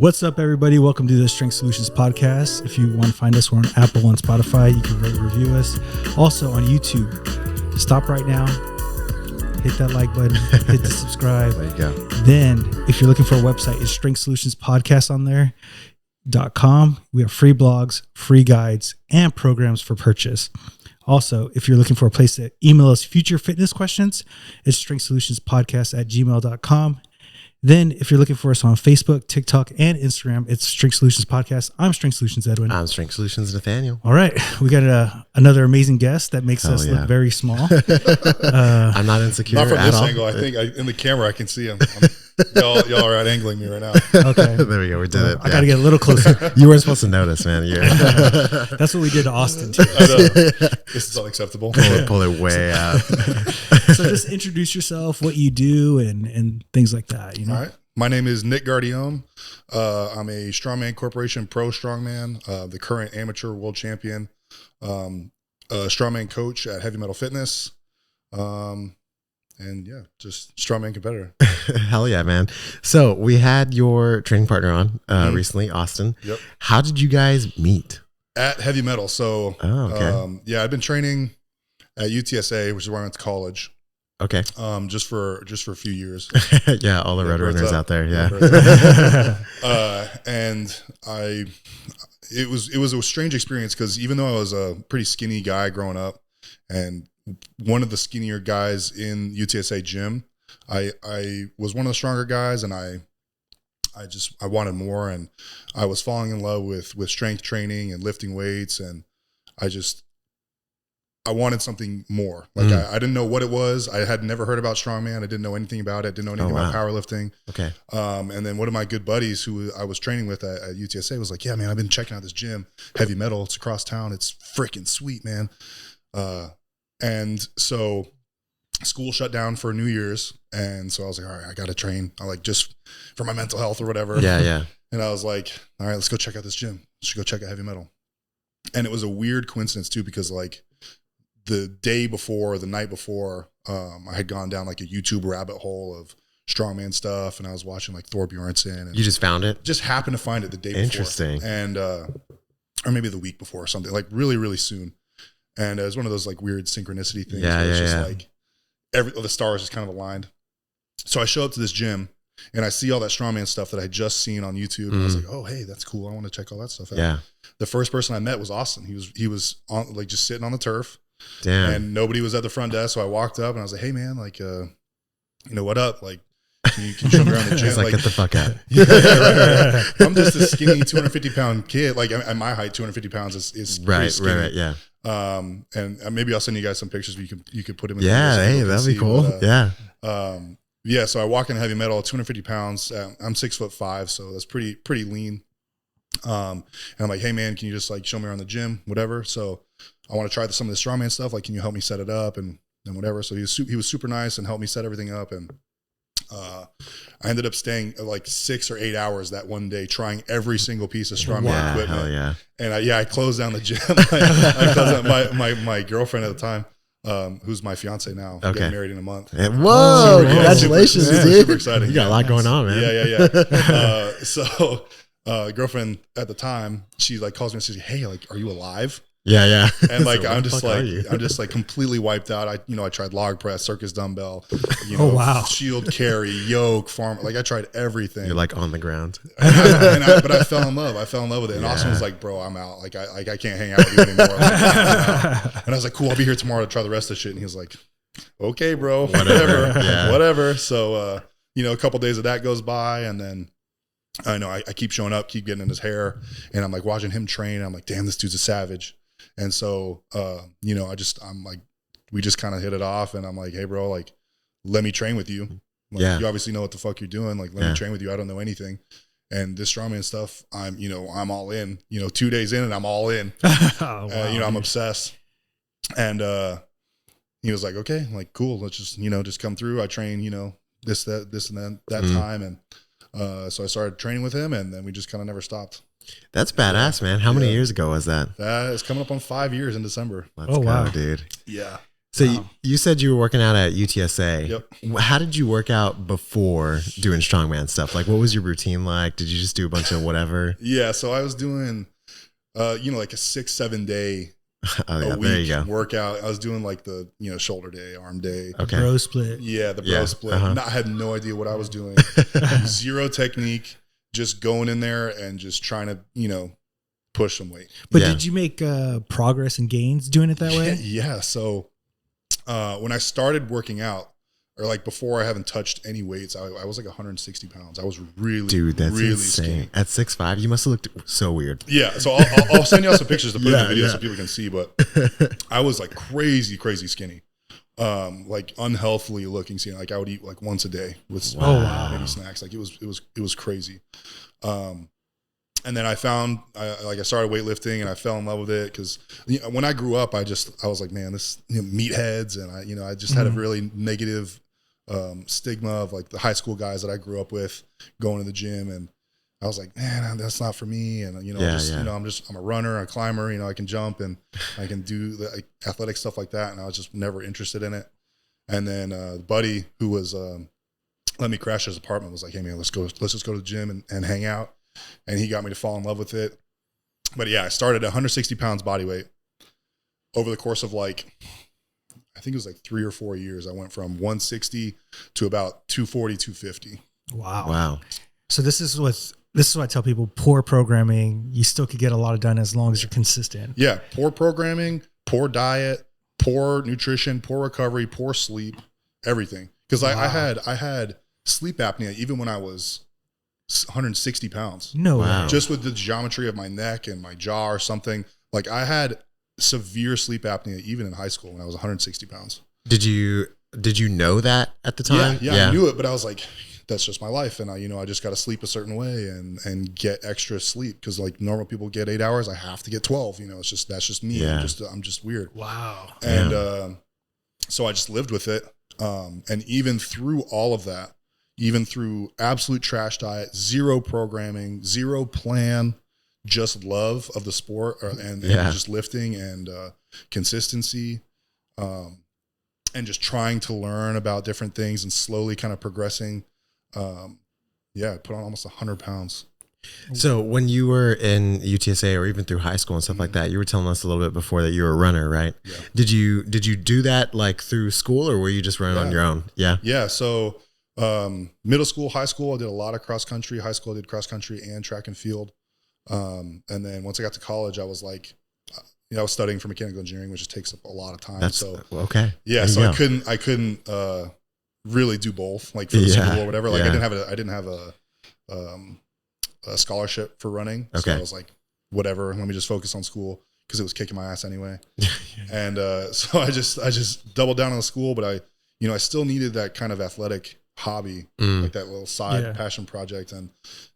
What's up, everybody? Welcome to the Strength Solutions Podcast. If you want to find us, we're on Apple and Spotify. You can rate and review us. Also on YouTube. Stop right now. Hit that like button. Hit the subscribe. There you go. Then, if you're looking for a website, it's Strength Solutions Podcast on there.com. We have free blogs, free guides, and programs for purchase. Also, if you're looking for a place to email us future fitness questions, it's strengthsolutionspodcast@gmail.com. Then, if you're looking for us on Facebook, TikTok, and Instagram, it's Strength Solutions Podcast. I'm Strength Solutions Edwin. I'm Strength Solutions Nathaniel. All right. We got another amazing guest that makes us look very small. I'm not insecure not from at this all. angle. I think in the camera I can see him. Y'all are out angling me right now. Okay. There we go. We did it. I got to get a little closer. You weren't supposed to notice, man. That's what we did to Austin, too. I know. This is unacceptable. Pull it way out. So just introduce yourself, what you do, and things like that. You know. All right. My name is Nick Guardione. I'm a Strongman Corporation Pro Strongman, the current amateur world champion, a Strongman coach at Heavy Metal Fitness, and yeah, just Strongman competitor. Hell yeah, man. So we had your training partner on recently, Austin. Yep. How did you guys meet? At Heavy Metal. So, okay. Yeah, I've been training at UTSA, which is where I went to college. Okay. Just for a few years. Yeah, all the road runners out there. Yeah. And it was a strange experience because even though I was a pretty skinny guy growing up, and one of the skinnier guys in UTSA gym, I was one of the stronger guys, and I wanted more, and I was falling in love with strength training and lifting weights, and I wanted something more. Like I didn't know what it was. I had never heard about strongman. I didn't know anything about it. Didn't know anything about powerlifting. Okay. And then one of my good buddies who I was training with at UTSA was like, "Yeah, man, I've been checking out this gym, Heavy Metal. It's across town. It's freaking sweet, man." And so school shut down for New Year's, and so I was like, "All right, I got to train. I like just for my mental health or whatever." Yeah. And I was like, "All right, let's go check out this gym. Let's go check out Heavy Metal." And it was a weird coincidence too, because like the day before, the night before, I had gone down like a YouTube rabbit hole of strongman stuff, and I was watching like Thor Bjornsson. And You just found it? just happened to find it the day before. Interesting. And or maybe the week before or something, like really, really soon. And it was one of those like weird synchronicity things. Yeah, where it's just yeah. like the stars just kind of aligned. So I show up to this gym and I see all that strongman stuff that I had just seen on YouTube. And I was like, "Oh, hey, that's cool. I want to check all that stuff out." Yeah. The first person I met was Austin. He was on like just sitting on the turf. Damn. And nobody was at the front desk. So I walked up and I was like, "Hey man, like, what up? Like, can you show me around the gym?" He's like, "Get the fuck out." Right. I'm just a skinny 250-pound kid. Like at my height, 250 pounds is Right. yeah. Yeah. And maybe I'll send you guys some pictures where you could put them in. Yeah. The Hey, that'd be cool. Yeah. Yeah. So I walk in Heavy Metal, 250 pounds. I'm 6'5", so that's pretty lean. And I'm like, "Hey man, can you just like show me around the gym, whatever?" So I want to try some of the strongman stuff. Like, can you help me set it up and whatever? So he was super nice and helped me set everything up. And I ended up staying like 6 or 8 hours that one day, trying every single piece of strongman equipment. Hell yeah. And I closed down the gym. I closed down my girlfriend at the time, who's my fiance now. We're getting married in a month. And whoa! Congratulations, dude. Super exciting. You got a lot going on, man. Yeah. So girlfriend at the time, she like calls me and says, "Hey, like, are you alive?" Yeah. And like, So I'm just like completely wiped out. I tried log press, circus dumbbell, shield carry, yoke, farm. Like I tried everything. You're like on the ground. But I fell in love. I fell in love with it. And Austin was like, "Bro, I'm out. Like I can't hang out with you anymore." Like, and I was like, "Cool, I'll be here tomorrow to try the rest of the shit." And he was like, "Okay, bro, whatever." So, a couple days of that goes by, and then I know I keep showing up, keep getting in his hair, and I'm like watching him train. And I'm like, "Damn, this dude's a savage." And so, I'm like, we just kind of hit it off, and I'm like, "Hey bro, like, let me train with you. Like, you obviously know what the fuck you're doing. Like, let me train with you. I don't know anything. And this strongman stuff, I'm all in, 2 days in and I'm all in, Oh, wow. I'm obsessed." And, he was like, "Okay, like, cool. Let's just, just come through. I train, this and that time." And, so I started training with him, and then we just kind of never stopped. That's badass, man. How many years ago was that? It's coming up on 5 years in December. Let's go, dude. Yeah. So you said you were working out at UTSA. Yep. How did you work out before doing strongman stuff? Like, what was your routine like? Did you just do a bunch of whatever? Yeah. So I was doing, like a 6-7 day a week workout. I was doing like the, shoulder day, arm day. Okay. Bro split. Yeah. The bro split. I had no idea what I was doing. Zero technique, just going in there and just trying to, push some weight. But did you make progress and gains doing it that way? Yeah. So when I started working out, or like before I haven't touched any weights, I was like 160 pounds. I was really, that's really insane. skinny. At 6'5", you must have looked so weird. Yeah. So I'll send y'all some pictures to put in the video so people can see, but I was like crazy skinny. Like unhealthily looking skinny. Like I would eat like once a day with maybe snacks. Like it was crazy. And then I found, I started weightlifting and I fell in love with it because when I grew up, I was like, man, this meatheads, and I just had a really negative stigma of like the high school guys that I grew up with going to the gym, and I was like, man, that's not for me. And I'm a runner, a climber. I can jump and I can do the athletic stuff like that, and I was just never interested in it. And then buddy who was let me crash his apartment was like, hey man, let's just go to the gym and hang out. And he got me to fall in love with it. But yeah, I started at 160 pounds body weight. Over the course of like, I think it was like 3 or 4 years, I went from 160 to about 240, 250. Wow. So this is what I tell people: poor programming, you still could get a lot done as long as you're consistent. Yeah, poor programming, poor diet, poor nutrition, poor recovery, poor sleep, everything. Because I had sleep apnea even when I was 160 pounds. No way. Just with the geometry of my neck and my jaw or something. Like I had severe sleep apnea even in high school when I was 160 pounds. Did you know that at the time? Yeah, I knew it, but I was like, that's just my life. And I just got to sleep a certain way and get extra sleep. Cause like normal people get 8 hours. I have to get 12, that's just me. Yeah. I'm just weird. Wow. And, so I just lived with it. And even through all of that, even through absolute trash diet, zero programming, zero plan, just love of the sport and just lifting and consistency, and just trying to learn about different things and slowly kind of progressing. I put on almost 100 pounds. So when you were in UTSA or even through high school and stuff like that, you were telling us a little bit before that you were a runner, right? Yeah. Did you do that like through school, or were you just running on your own? Yeah. Yeah. So middle school, high school, I did a lot of cross country. High school, I did cross country and track and field. And then once I got to college, I was like, I was studying for mechanical engineering, which just takes up a lot of time. Okay. Yeah. So I couldn't really do both, like for the school or whatever. Like I didn't have a scholarship for running. So I was like, whatever, let me just focus on school because it was kicking my ass anyway. And so I just doubled down on the school, but I still needed that kind of athletic hobby, like that little side passion project. And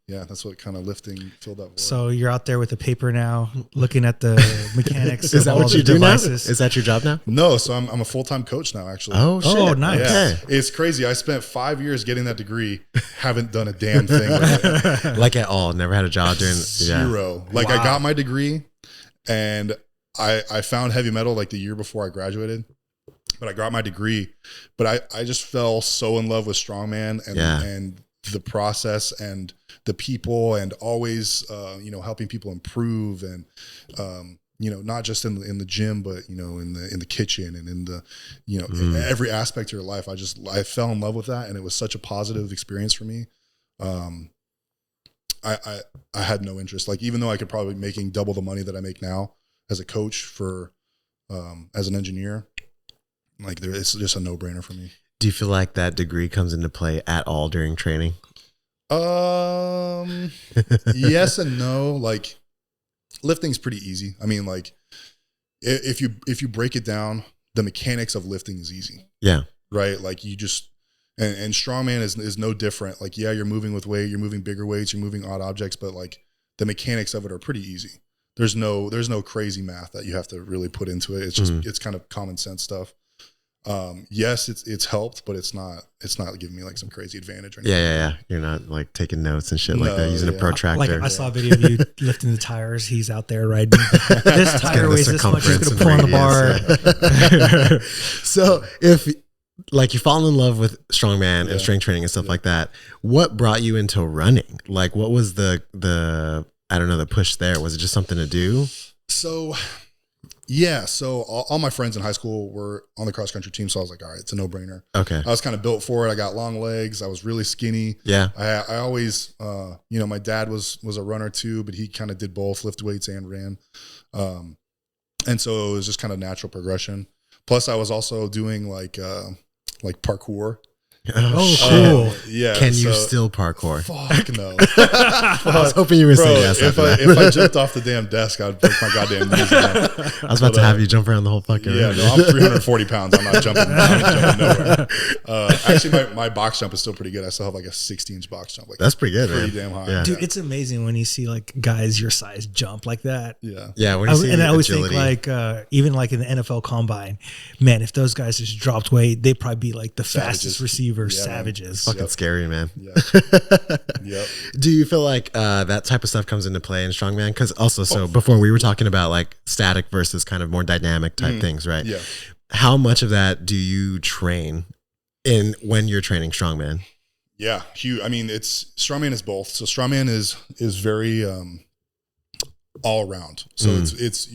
that's what kind of lifting filled up. So you're out there with a paper now, looking at the mechanics. Is that what you do now? Is that your job now? No. So I'm a full-time coach now, actually. Oh, shit. Oh, nice. Yeah. It's crazy. I spent 5 years getting that degree. Haven't done a damn thing with it. Like at all. Never had a job doing zero. Like I got my degree and I found heavy metal like the year before I graduated. But I got my degree, but I just fell so in love with strongman and the process and the people and always, helping people improve and, not just in the gym, but, in the kitchen and in the, in every aspect of your life. I fell in love with that. And it was such a positive experience for me. I had no interest, like, even though I could probably be making double the money that I make now as a coach for, as an engineer, like it's just a no-brainer for me. Do you feel like that degree comes into play at all during training? Yes and no. Like lifting's pretty easy. I mean, like if you break it down, the mechanics of lifting is easy. Yeah. Right. Like you just, and strongman is no different. Like, you're moving with weight, you're moving bigger weights, you're moving odd objects, but like the mechanics of it are pretty easy. There's no crazy math that you have to really put into it. It's just, it's kind of common sense stuff. Yes, it's helped, but it's not giving me like some crazy advantage or anything. Yeah. You're not like taking notes and shit like that using a protractor. Like I saw a video of you lifting the tires. He's out there riding. This tire weighs this much. He's going to pull on the bar. So if like you fall in love with strongman and strength training and stuff like that, what brought you into running? Like what was the I don't know, the push there? Was it just something to do? So yeah, so all my friends in high school were on the cross country team, so I was like, all right, it's a no brainer. Okay, I was kind of built for it. I got long legs. I was really skinny. Yeah, I always, my dad was a runner too, but he kind of did both, lift weights and ran, and so it was just kind of natural progression. Plus, I was also doing like parkour. Oh, cool. Yeah. Can you still parkour? Fuck no. I was hoping you were saying yes. If I jumped off the damn desk, I'd break my goddamn knees again. I was about to have you jump around the whole fucking room. Yeah, no, I'm 340 pounds. I'm not jumping nowhere. Actually, my box jump is still pretty good. I still have like a 60-inch box jump. Like, that's pretty good, pretty man. damn high. Yeah. Dude, it's amazing when you see like guys your size jump like that. Yeah. Yeah. When you see and I always agility. think like, even like in the NFL combine, man, if those guys just dropped weight, they'd probably be like the fastest receivers, savages. Fucking scary, man. Yeah. Yep. Do you feel like that type of stuff comes into play in strongman? Because also, before we were talking about like static versus kind of more dynamic type things, right? Yeah. How much of that do you train in when you're training strongman? Yeah, huge. I mean, strongman is both. So strongman is very all around. So it's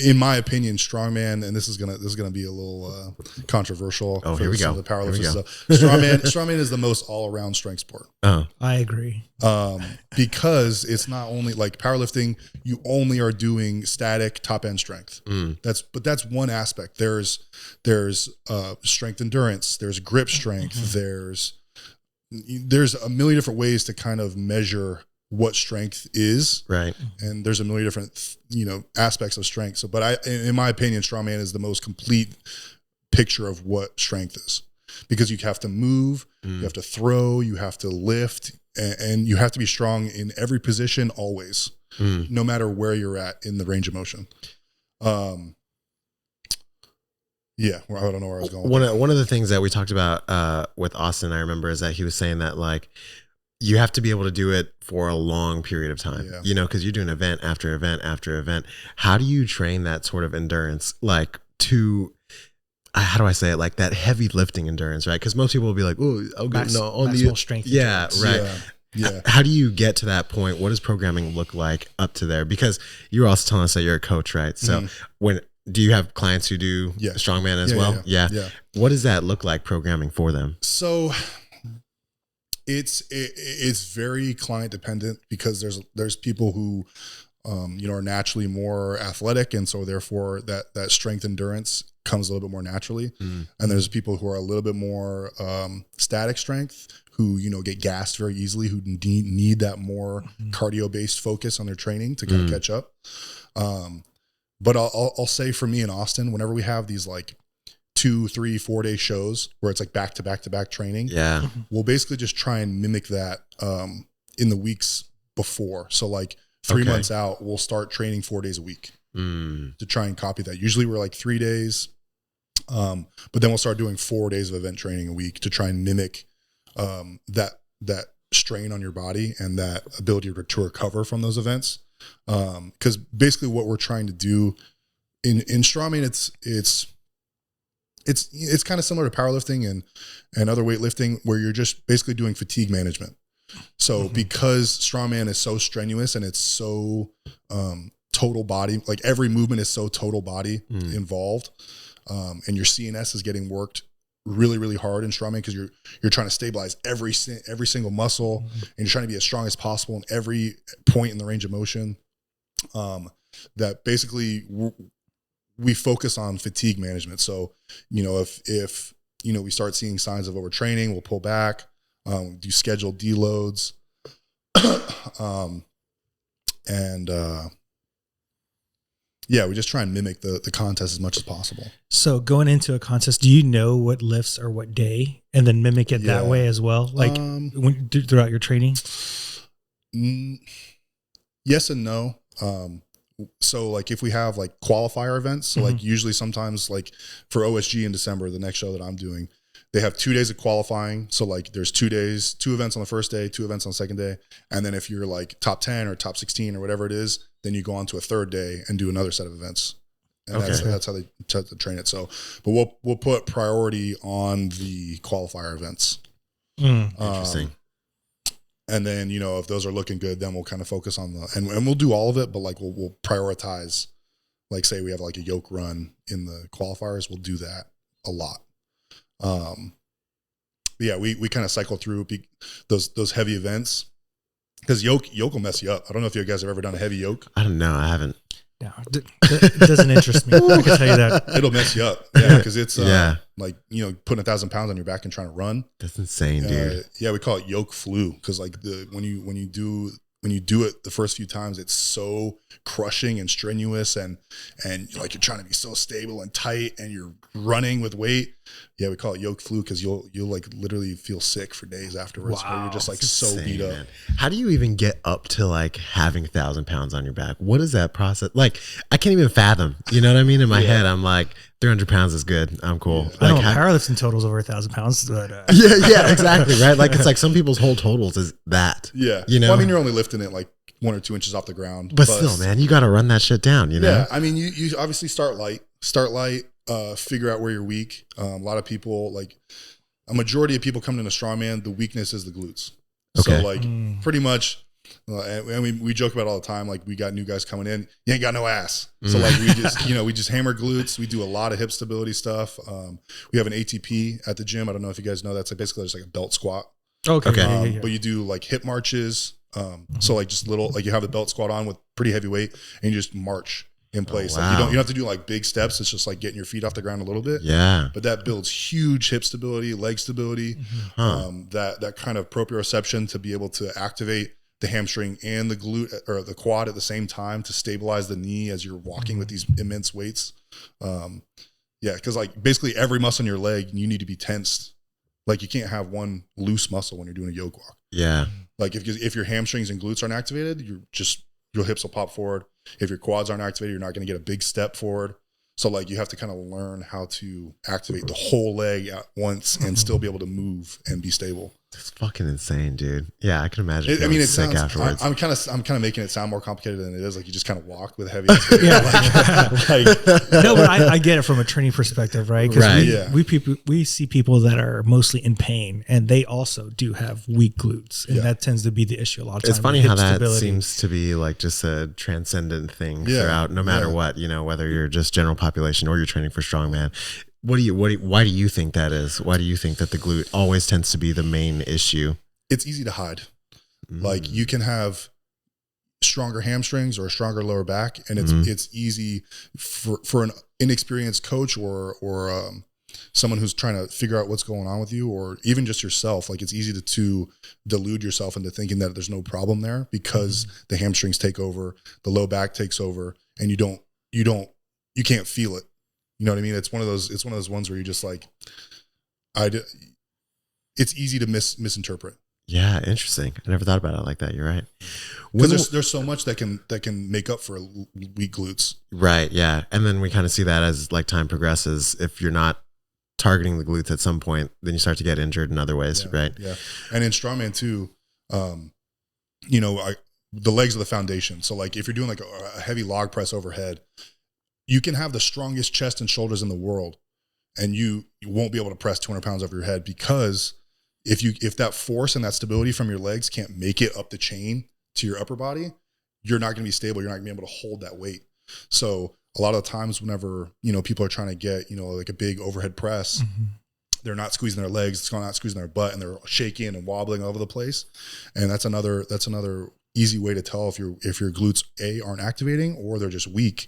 in my opinion, strongman, and this is gonna be a little controversial. Oh, here we go. The powerlifting stuff. Strongman is the most all around strength sport. Oh, I agree. Because it's not only like powerlifting, you only are doing static top end strength. That's one aspect. There's strength endurance. There's grip strength. There's a million different ways to kind of measure what strength is, right? And there's a million different aspects of strength. So, but in my opinion, strongman is the most complete picture of what strength is, because you have to move, you have to throw, you have to lift, and you have to be strong in every position always, no matter where you're at in the range of motion. Yeah, I don't know where I was going. One of the things that we talked about with Austin, I remember, is that he was saying that like you have to be able to do it for a long period of time, because you're doing event after event after event. How do you train that sort of endurance, like to, how do I say it, like that heavy lifting endurance, right? Because most people will be like, oh, on the strength. Yeah, endurance. right. Yeah. How do you get to that point? What does programming look like up to there? Because you were also telling us that you're a coach, right? So do you have clients who do strongman as well? Yeah. What does that look like programming for them? So it's very client dependent, because there's people who are naturally more athletic, and so therefore that strength endurance comes a little bit more naturally. And there's people who are a little bit more static strength, who get gassed very easily, who need that more cardio based focus on their training to kind of catch up. But I'll say for me in Austin, whenever we have these like 2, 3, 4 day shows where it's like back to back to back training, we'll basically just try and mimic that in the weeks before. So like 3 months out, we'll start training 4 days a week to try and copy that. Usually we're like 3 days, but then we'll start doing 4 days of event training a week to try and mimic that strain on your body and that ability to recover from those events. Because basically what we're trying to do in strongman, it's kind of similar to powerlifting and other weightlifting, where you're just basically doing fatigue management. So because strongman is so strenuous and it's so total body, like every movement is so total body involved, and your CNS is getting worked really, really hard in strongman, because you're trying to stabilize every single muscle, and you're trying to be as strong as possible in every point in the range of motion. That basically we focus on fatigue management. So, if we start seeing signs of overtraining, we'll pull back, do scheduled deloads, we just try and mimic the contest as much as possible. So going into a contest, do you know what lifts or what day, and then mimic it that way as well? Like throughout your training? Yes and no. so like if we have like qualifier events, so like usually sometimes like for OSG in December, the next show that I'm doing, they have 2 days of qualifying. So like there's 2 days, 2 events on the first day, 2 events on the second day. And then if you're like top 10 or top 16 or whatever it is, then you go on to a third day and do another set of events. And that's how they train it. So, but we'll put priority on the qualifier events. Interesting. And then, you know, if those are looking good, then we'll kind of focus on and we'll do all of it, but like we'll prioritize, like say we have like a yoke run in the qualifiers, we'll do that a lot. But yeah, we kind of cycle through those heavy events because yoke will mess you up. I don't know if you guys have ever done a heavy yoke. I don't know. I haven't. No, it doesn't interest me. I can tell you that. It'll mess you up. Yeah, because it's like, you know, putting 1,000 pounds on your back and trying to run. That's insane, dude. Yeah, we call it yoke flu because like when you do it the first few times, it's so crushing and strenuous and like you're trying to be so stable and tight and you're running with weight. Yeah, we call it yoke flu because you'll like literally feel sick for days afterwards. Where you're just like so insane, beat up. Man. How do you even get up to like having 1,000 pounds on your back? What is that process? Like I can't even fathom. You know what I mean? In my head, I'm like 300 pounds is good. I'm cool. Yeah. Like I know powerlifting totals over 1,000 pounds. But, yeah, exactly. Right. Like it's like some people's whole totals is that. Yeah. You know. Well, I mean, you're only lifting it like 1 or 2 inches off the ground. But still, man, you got to run that shit down. You know. Yeah. I mean, you obviously start light. Figure out where you're weak. A lot of people, like a majority of people coming into strongman, the weakness is the glutes. Okay. So like pretty much, and we joke about it all the time. Like we got new guys coming in, you ain't got no ass. So like we just hammer glutes. We do a lot of hip stability stuff. We have an ATP at the gym. I don't know if you guys know that's like basically just like a belt squat. Okay. But you do like hip marches. So like just little, like you have the belt squat on with pretty heavy weight and you just march in place. Oh, wow. Like you don't have to do like big steps. It's just like getting your feet off the ground a little bit. Yeah. But that builds huge hip stability, leg stability, that kind of proprioception to be able to activate the hamstring and the glute or the quad at the same time to stabilize the knee as you're walking with these immense weights. Yeah. Cause like basically every muscle in your leg, you need to be tensed. Like you can't have one loose muscle when you're doing a yoke walk. Yeah. Like if your hamstrings and glutes aren't activated, your hips will pop forward. If your quads aren't activated, you're not going to get a big step forward. So like you have to kind of learn how to activate the whole leg at once and still be able to move and be stable. It's fucking insane, dude. Yeah, I can imagine. It sick sounds, afterwards. I'm kind of making it sound more complicated than it is. Like you just kind of walk with heavy. No, but I get it from a training perspective, right? Because we see people that are mostly in pain, and they also do have weak glutes, and that tends to be the issue a lot of times. It's funny how that seems to be like just a transcendent thing throughout, no matter what, you know, whether you're just general population or you're training for strongman. Why do you think that is? Why do you think that the glute always tends to be the main issue? It's easy to hide. Like you can have stronger hamstrings or a stronger lower back, and it's easy for an inexperienced coach or someone who's trying to figure out what's going on with you, or even just yourself. Like it's easy to delude yourself into thinking that there's no problem there because the hamstrings take over, the low back takes over, and you can't feel it. You know what I mean? It's one of those ones where you're just like, it's easy to misinterpret. Yeah, interesting. I never thought about it like that. You're right. Because there's so much that can make up for weak glutes. Right. Yeah. And then we kind of see that as like time progresses. If you're not targeting the glutes at some point, then you start to get injured in other ways. Right. Yeah. And in strongman too, the legs are the foundation. So like if you're doing like a heavy log press overhead, you can have the strongest chest and shoulders in the world, and you won't be able to press 200 pounds over your head because if that force and that stability from your legs can't make it up the chain to your upper body, you're not going to be stable. You're not going to be able to hold that weight. So a lot of the times whenever, people are trying to get, like a big overhead press, they're not squeezing their legs, it's not squeezing their butt, and they're shaking and wobbling all over the place. And that's another easy way to tell if your glutes aren't activating or they're just weak.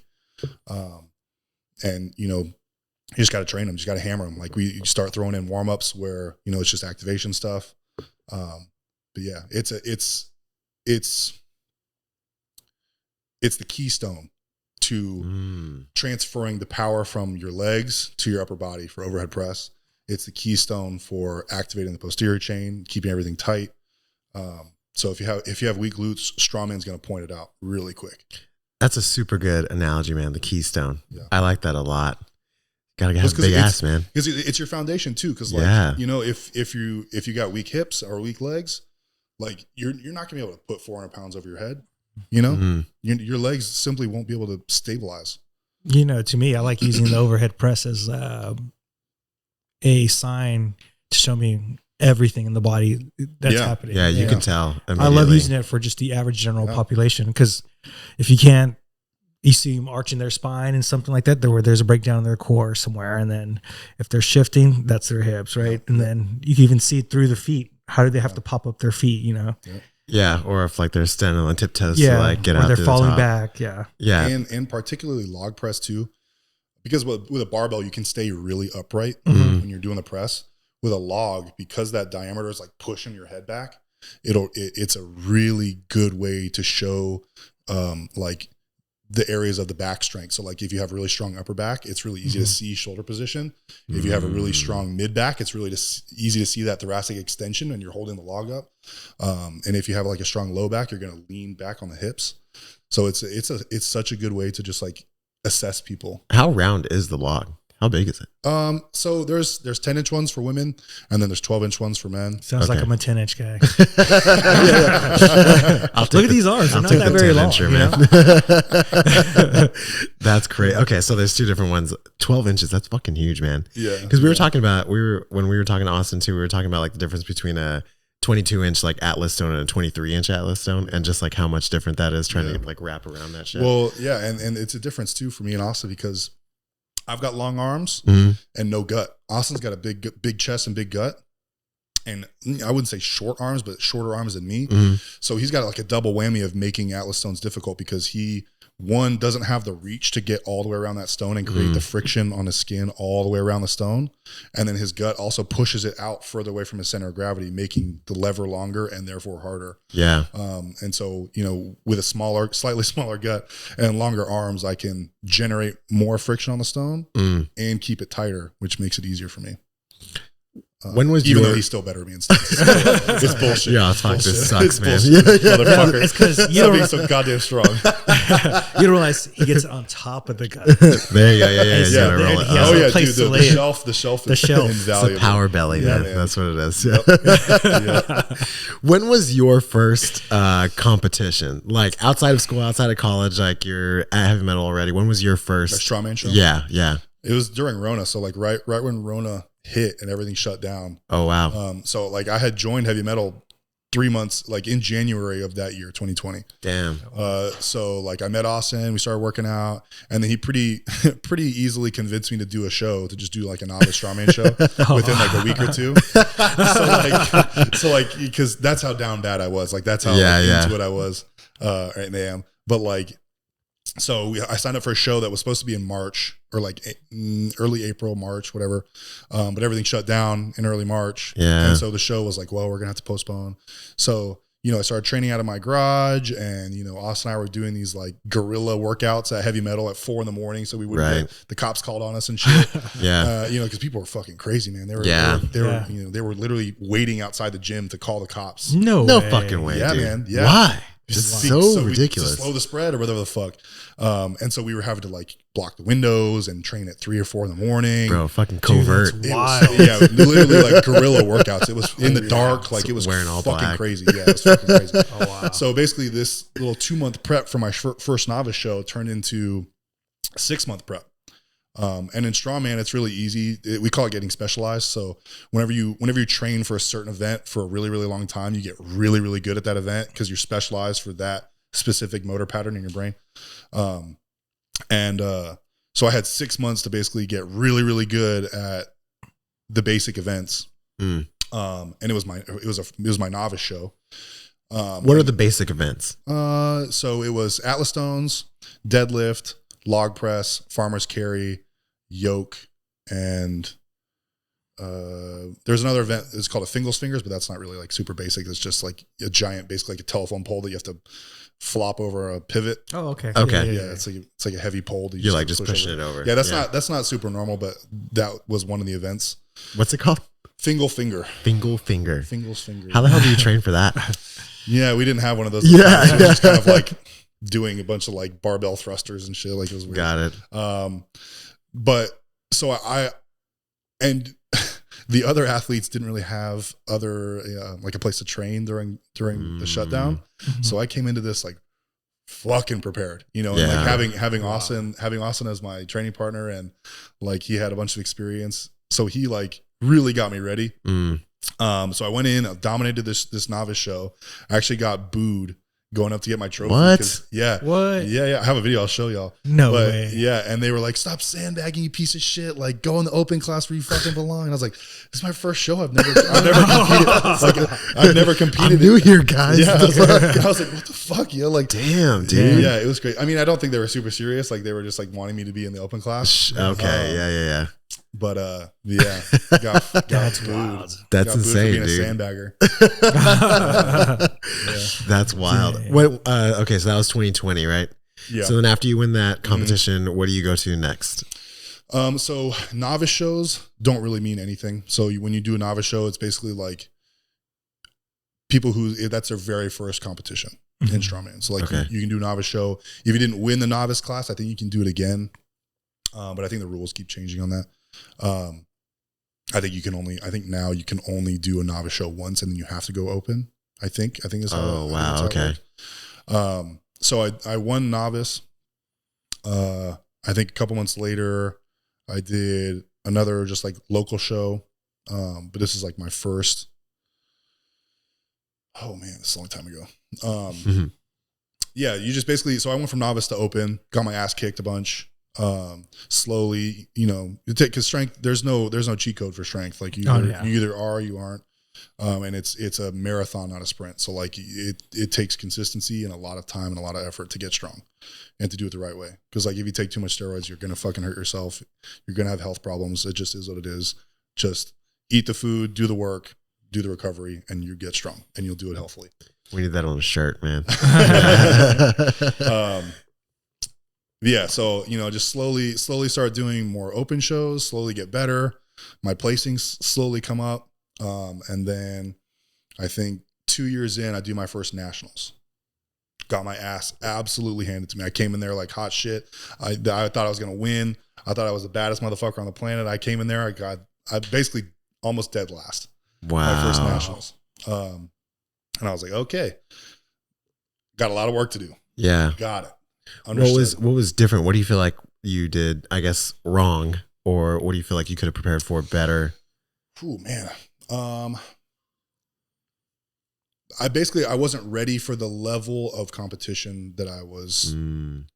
And you just got to train them. You just got to hammer them. Like we start throwing in warm-ups where, it's just activation stuff. But yeah, it's the keystone to transferring the power from your legs to your upper body for overhead press. It's the keystone for activating the posterior chain, keeping everything tight. So if you have weak glutes, strongman's going to point it out really quick. That's a super good analogy, man. The keystone. Yeah. I like that a lot. Gotta have a big ass, man. Because it's your foundation too. Because like, you know, if you got weak hips or weak legs, like you're not gonna be able to put 400 pounds over your head. You know, your legs simply won't be able to stabilize. You know, to me, I like using the overhead press as a sign to show me everything in the body that's happening. Yeah, you can tell. I love using it for just the average general population, because if you can't, you see them arching their spine and something like that, there's a breakdown in their core somewhere. And then if they're shifting, that's their hips, right? And then you can even see it through the feet. How do they have to pop up their feet, you know? Yeah, or if like they're standing on tiptoes to like get out. Or they're falling back. Yeah. And particularly log press too, because with a barbell, you can stay really upright when you're doing the press. With a log, because that diameter is like pushing your head back, it's a really good way to show like the areas of the back strength. So like if you have really strong upper back, it's really easy to see shoulder position. If you have a really strong mid back, it's really easy to see that thoracic extension and you're holding the log up. And if you have like a strong low back, you're going to lean back on the hips. So it's such a good way to just like assess people. How round is the log? How big is it? So there's 10-inch ones for women, and then there's 12-inch ones for men. Sounds like I'm a 10-inch guy. Look at these arms. They're not that very long. Man. That's great. Okay, so there's two different ones. 12 inches. That's fucking huge, man. Yeah. Because we were talking about when we were talking to Austin too. We were talking about like the difference between a 22-inch like Atlas stone and a 23-inch Atlas stone, and just like how much different that is trying to like wrap around that shit. Well, yeah, and it's a difference too for me and Austin, because I've got long arms and no gut. Austin's got a big chest and big gut. And I wouldn't say short arms, but shorter arms than me. So he's got like a double whammy of making Atlas stones difficult, because he, one, doesn't have the reach to get all the way around that stone and create the friction on his skin all the way around the stone. And then his gut also pushes it out further away from his center of gravity, making the lever longer and therefore harder. Yeah. And so, you know, with a slightly smaller gut and longer arms, I can generate more friction on the stone and keep it tighter, which makes it easier for me. When was even though he's still better than me in stats. It's bullshit. Yeah, it's fuck. This sucks, man. Motherfucker. It's because you don't being so goddamn strong. You don't realize he gets on top of the gut. There, yeah. Dude, the shelf is invaluable. It's a power belly, man. That's what it is. When was your first competition? Like outside of school, outside of college, like you're at heavy metal already. When was your first strongman show? Yeah. It was during Rona, so like right when Rona hit and everything shut down. Oh wow. So like I had joined heavy metal 3 months, like in January of that year, 2020. Damn. So like I met Austin, we started working out, and then he pretty easily convinced me to do a show, to just do like a novice strongman show within like a week or two. So like because that's how down bad I was. Like that's how into it I was and I am. But like, so I signed up for a show that was supposed to be in March, or like early April, March, whatever. But everything shut down in early March. Yeah. And so the show was like, well, we're going to have to postpone. So, you know, I started training out of my garage, and, you know, Austin and I were doing these like guerrilla workouts at heavy metal at 4 a.m. So we wouldn't get the cops called on us and shit. You know, cause people were fucking crazy, man. They were, you know, they were literally waiting outside the gym to call the cops. No fucking way. Yeah, dude. Man. Yeah. Why? Just so ridiculous. To slow the spread or whatever the fuck. And so we were having to like block the windows and train at 3 or 4 in. Bro, fucking covert. Dude, wild. Literally like guerrilla workouts. It was in the dark, like it was wearing all fucking black. crazy. Yeah, it was fucking crazy. Oh wow. So basically this little 2-month prep for my first novice show turned into a 6-month prep. And in strongman, it's really easy. We call it getting specialized. So whenever you train for a certain event for a really, really long time, you get really, really good at that event because you're specialized for that specific motor pattern in your brain. So I had 6 months to basically get really, really good at the basic events. And it was my novice show. What are the basic events? So it was Atlas stones, deadlift, log press, farmer's carry, yoke, and there's another event. It's called a Fingal's Fingers, but that's not really like super basic. It's just like a giant, basically like a telephone pole that you have to flop over a pivot. Oh, okay. Yeah. It's like a heavy pole. That you're like just pushing it over. Yeah, that's not super normal, but that was one of the events. What's it called? Fingal's Finger. Fingal's Finger. Fingal's Finger. How the hell do you train for that? Yeah, we didn't have one of those. Yeah. It was just kind of like doing a bunch of like barbell thrusters and shit. Like it was weird. Got it. But so and the other athletes didn't really have like a place to train during the shutdown. So I came into this like fucking prepared, and like having Austin as my training partner, and like he had a bunch of experience. So he like really got me ready. So I went in, dominated this novice show. I actually got booed going up to get my trophy. What? Yeah. What? Yeah. I have a video. I'll show y'all. No way. Yeah. And they were like, stop sandbagging, you piece of shit. Like, go in the open class where you fucking belong. And I was like, this is my first show. I've never competed. I've never competed. I'm new here, guys. Yeah. I was like, what the fuck? Yeah. Like, damn, dude. Yeah. It was great. I mean, I don't think they were super serious. Like, they were just like wanting me to be in the open class. Okay. Yeah. But yeah, got booed. That's insane, for being dude. a sandbagger. That's wild. Dang. What? Okay, so that was 2020, right? Yeah. So then after you win that competition, what do you go to next? So novice shows don't really mean anything. So when you do a novice show, it's basically like people that's their very first competition in strongman. So like you can do a novice show. If you didn't win the novice class, I think you can do it again. But I think the rules keep changing on that. I think now you can only do a novice show once, and then you have to go open. I think is how. Oh wow! Okay. So I won novice. I think a couple months later, I did another just like local show. But this is like my first. Oh man, this is a long time ago. Yeah, you just basically. So I went from novice to open, got my ass kicked a bunch. Slowly, because strength, there's no cheat code for strength. Like you either are or you aren't. And it's a marathon, not a sprint. So like it takes consistency and a lot of time and a lot of effort to get strong and to do it the right way. Because like if you take too much steroids, you're gonna fucking hurt yourself. You're gonna have health problems. It just is what it is. Just eat the food, do the work, do the recovery, and you get strong and you'll do it healthily. We need that on a shirt, man. Yeah, so just slowly start doing more open shows, slowly get better. My placings slowly come up. And then I think 2 years in, I do my first nationals. Got my ass absolutely handed to me. I came in there like hot shit. I thought I was gonna win. I thought I was the baddest motherfucker on the planet. I came in there, I basically almost dead last. Wow. My first nationals. And I was like, okay, got a lot of work to do. Yeah. Got it. Understood. What was different? What do you feel like you did, I guess, wrong? Or what do you feel like you could have prepared for better? Oh man. I wasn't ready for the level of competition that I was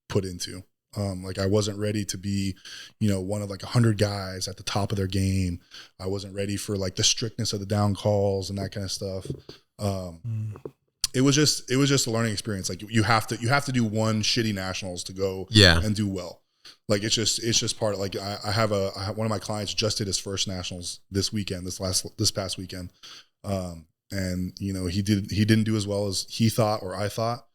put into. Like I wasn't ready to be, one of like 100 guys at the top of their game. I wasn't ready for like the strictness of the down calls and that kind of stuff. It was just a learning experience. Like you have to do one shitty nationals to go and do well. Like it's just part of like I have one of my clients just did his first nationals this past weekend. And he didn't do as well as he thought or I thought.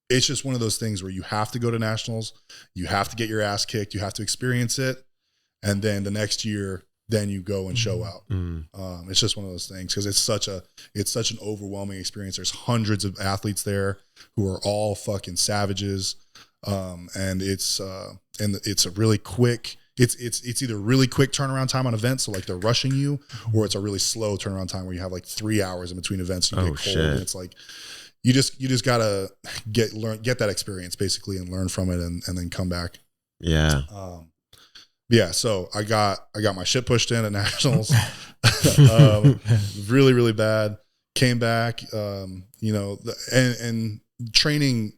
It's just one of those things where you have to go to nationals, you have to get your ass kicked, you have to experience it, and then the next year then you go and show out. It's just one of those things because it's such an overwhelming experience. There's hundreds of athletes there who are all fucking savages. And it's a really quick, it's either really quick turnaround time on events. So like they're rushing you, or it's a really slow turnaround time where you have like 3 hours in between events. And you get cold. Shit. And it's like, you just gotta get that experience basically and learn from it and then come back. Yeah. Yeah. So I got my shit pushed in at nationals, really, really bad. Came back, and training.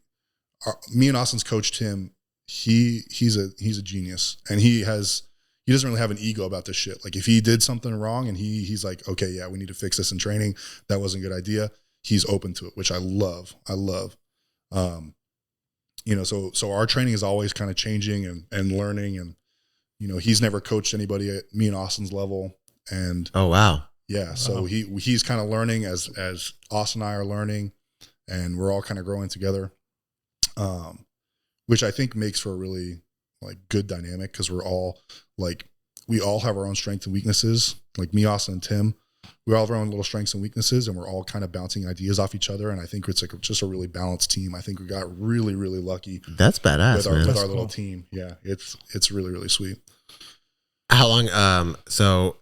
Me and Austin's coached him. He's a genius, and he doesn't really have an ego about this shit. Like if he did something wrong and he's like, okay, yeah, we need to fix this in training. That wasn't a good idea. He's open to it, which I love. So our training is always kind of changing and learning, and he's never coached anybody at me and Austin's level. And oh wow, yeah. So he's kind of learning as Austin and I are learning, and we're all kind of growing together. Which I think makes for a really like good dynamic because we all have our own strengths and weaknesses. Like me, Austin, and Tim, we all have our own little strengths and weaknesses, and we're all kind of bouncing ideas off each other. And I think it's like just a really balanced team. I think we got really, really lucky. That's badass, with our little team. Yeah, it's really, really sweet. How long? So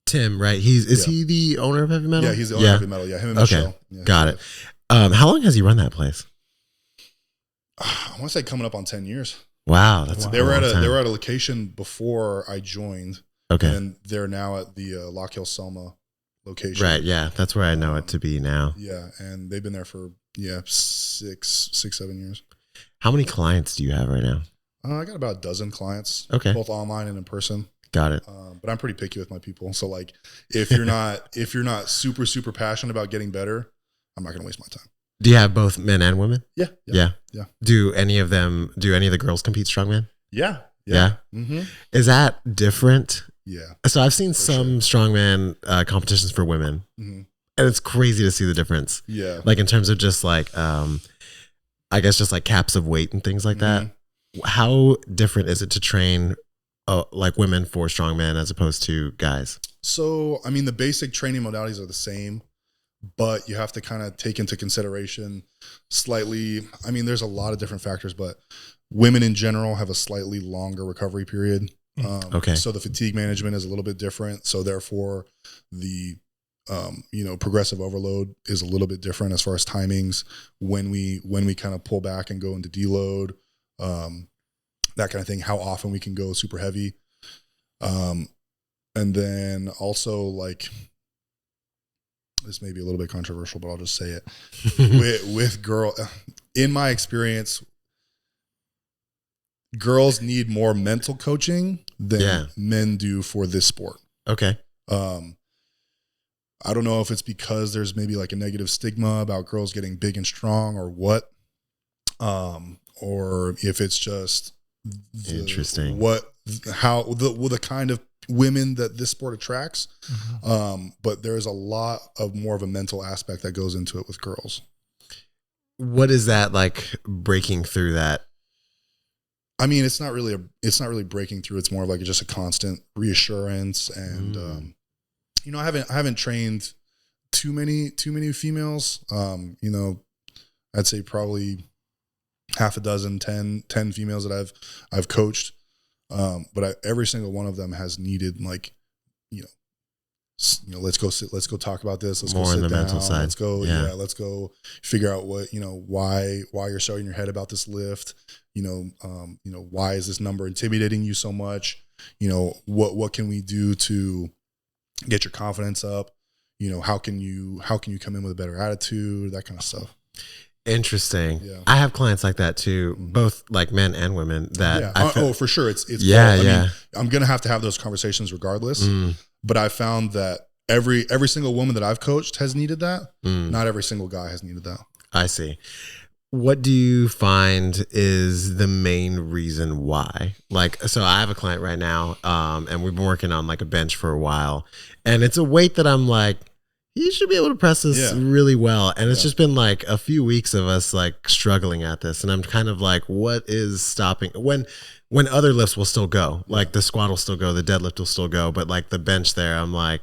Tim, right? Is he the owner of Heavy Metal? Yeah, he's the owner of Heavy Metal. Yeah, him and Michelle. Yeah, got it. How long has he run that place? I want to say coming up on 10 years. Wow, they were at a location before I joined. Okay, and they're now at the Lock Hill Selma location. Right. Yeah, that's where I know it to be now. Yeah, and they've been there for 7 years. How many clients do you have right now? I got about a dozen clients. Okay, both online and in person. Got it. But I'm pretty picky with my people. So like, if you're not super passionate about getting better, I'm not going to waste my time. Do you have both men and women? Yeah. Do any of the girls compete strongman? Yeah. Mm-hmm. Is that different? Yeah. So I've seen some strongman competitions for women, and it's crazy to see the difference. Yeah. Like in terms of just like, I guess just like caps of weight and things like that. How different is it to train like women for strongman as opposed to guys? So, I mean, the basic training modalities are the same, but you have to kind of take into consideration slightly. I mean, there's a lot of different factors, but women in general have a slightly longer recovery period. So the fatigue management is a little bit different. So therefore the, progressive overload is a little bit different as far as timings when we kind of pull back and go into deload, that kind of thing, how often we can go super heavy. And then also like, this may be a little bit controversial, but I'll just say it with girl, in my experience, girls need more mental coaching than men do for this sport. Okay. I don't know if it's because there's maybe like a negative stigma about girls getting big and strong or what, or if it's just interesting the kind of women that this sport attracts. But there's a lot of more of a mental aspect that goes into it with girls. What is that like breaking through that? I mean, it's not really breaking through. It's more of like just a constant reassurance. And, I haven't trained too many females. I'd say probably half a dozen, 10 females that I've coached. But every single one of them has needed like, let's go talk about this. Let's more go sit on the down. Mental side. Let's go. Let's go figure out what, why you're showing your head about this lift. Why is this number intimidating you so much? What can we do to get your confidence up? How can you come in with a better attitude? That kind of stuff. Interesting. Yeah. I have clients like that too, both like men and women. That for sure. It's I mean, I'm gonna have to have those conversations regardless. But I found that every single woman that I've coached has needed that. Not every single guy has needed that. I see. What do you find is the main reason why? Like, so I have a client right now, and we've been working on like a bench for a while, and it's a weight that I'm like, he should be able to press this really well. And it's just been like a few weeks of us like struggling at this. And I'm kind of like, what is stopping when other lifts will still go, like the squat will still go, the deadlift will still go, but like the bench there, I'm like,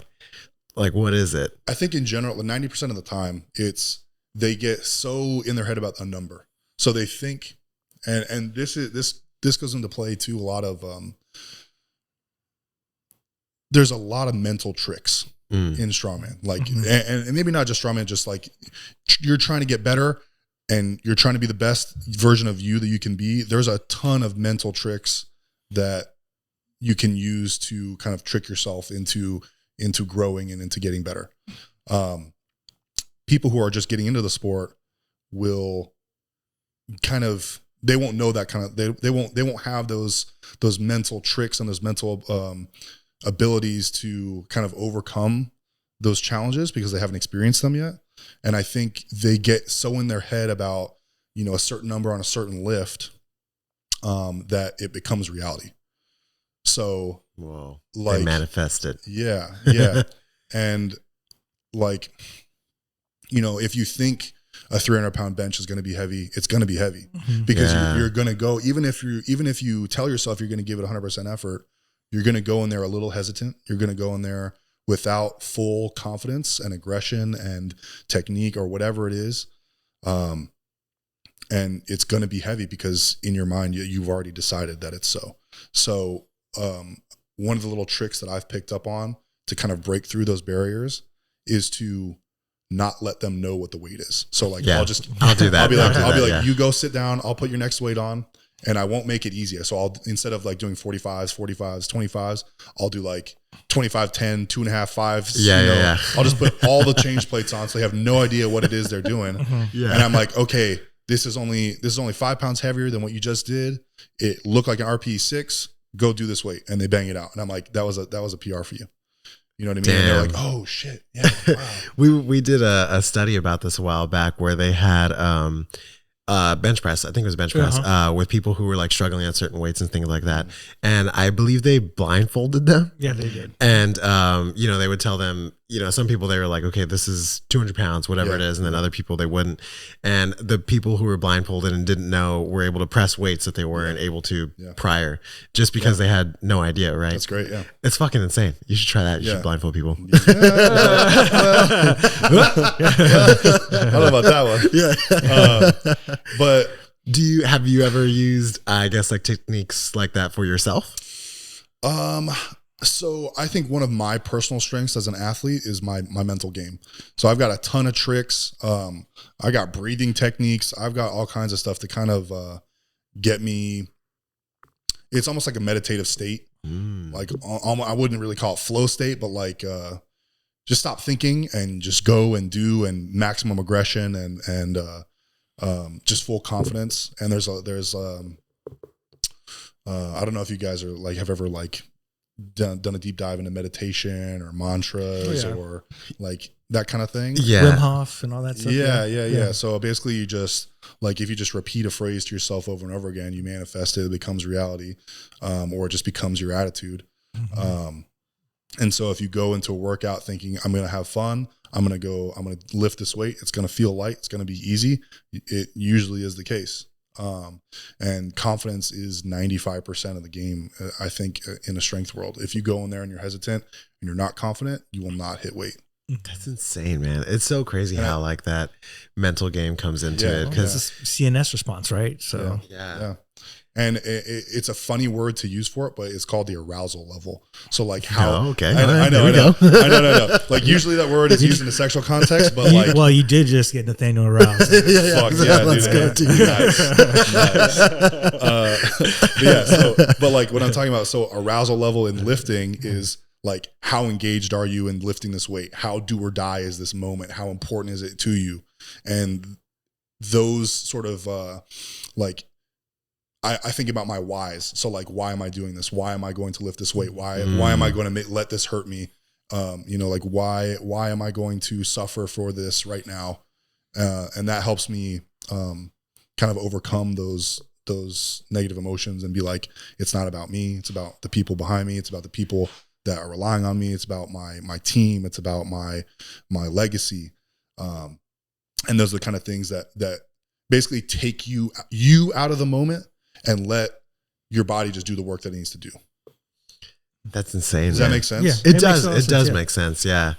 what is it? I think in general, 90% of the time they get so in their head about a number. So they think, and this goes into play too. A lot of, there's a lot of mental tricks in strongman, like, and maybe not just strongman, just like you're trying to get better and you're trying to be the best version of you that you can be. There's a ton of mental tricks that you can use to kind of trick yourself into growing and into getting better. People who are just getting into the sport will kind of, they won't know that kind of, they won't have those mental tricks and those mental abilities to kind of overcome those challenges because they haven't experienced them yet. And I think they get so in their head about, a certain number on a certain lift, that it becomes reality. So they manifest it. Yeah. And like, if you think a 300-pound bench is going to be heavy, it's going to be heavy because you're going to go, even if you tell yourself you're going to give it 100% effort, you're going to go in there a little hesitant. You're going to go in there without full confidence and aggression and technique or whatever it is. And it's going to be heavy because in your mind, you've already decided that it's so. So one of the little tricks that I've picked up on to kind of break through those barriers is to not let them know what the weight is. So like, I'll do that. I'll be like, you go sit down. I'll put your next weight on, and I won't make it easier. So I'll, instead of like doing 45s, 25s, I'll do like 25, 10, 2.5, 5s. I'll just put all the change plates on so they have no idea what it is they're doing. And I'm like, okay, this is only 5 pounds heavier than what you just did. It looked like an RPE 6. Go do this weight, and they bang it out. And I'm like, that was a PR for you. You know what I mean? And they're like, oh shit. Yeah. Wow. We did a study about this a while back where they had bench press. I think it was bench press with people who were like struggling at certain weights and things like that. And I believe they blindfolded them. Yeah, they did. And, they would tell them, some people, they were like, okay, this is 200 pounds, whatever it is. And then other people, they wouldn't. And the people who were blindfolded and didn't know were able to press weights that they weren't able to prior, just because they had no idea, right? That's great. Yeah. It's fucking insane. You should try that. You should blindfold people. I don't know about that one. Yeah. But have you ever used, I guess, like techniques like that for yourself? So I think one of my personal strengths as an athlete is my mental game. So I've got a ton of tricks. I got breathing techniques. I've got all kinds of stuff to kind of get me. It's almost like a meditative state. Like I wouldn't really call it flow state, but like just stop thinking and just go and do, and maximum aggression and just full confidence. And there's I don't know if you guys are like have ever like done a deep dive into meditation or mantras or like that kind of thing. Wim Hof and all that stuff. Yeah. So basically you just like, if you just repeat a phrase to yourself over and over again, you manifest it, it becomes reality, or it just becomes your attitude. And so if you go into a workout thinking I'm going to have fun, I'm going to lift this weight, it's going to feel light, it's going to be easy. It usually is the case. And confidence is 95% of the game, I think, in the strength world. If you go in there and you're hesitant and you're not confident, you will not hit weight. That's insane, man. It's so crazy how like that mental game comes into it, because it's a CNS response, right? So yeah. And it's a funny word to use for it, but it's called the arousal level. So like how? Oh, okay. I know. Like usually that word is used in a sexual context, but like, well, you did just get Nathaniel aroused. Let's go. Nice. But like what I'm talking about, so arousal level in lifting is like, how engaged are you in lifting this weight? How do or die is this moment? How important is it to you? And those sort of like, I think about my whys. So like, why am I doing this? Why am I going to lift this weight? Why am I going to let this hurt me? Like why am I going to suffer for this right now? And that helps me kind of overcome those negative emotions and be like, it's not about me. It's about the people behind me. It's about the people that are relying on me. It's about my team. It's about my legacy. And those are the kind of things that basically take you out of the moment and let your body just do the work that it needs to do. That's insane. Does that make sense? Yeah, it does. It does make sense. Yeah.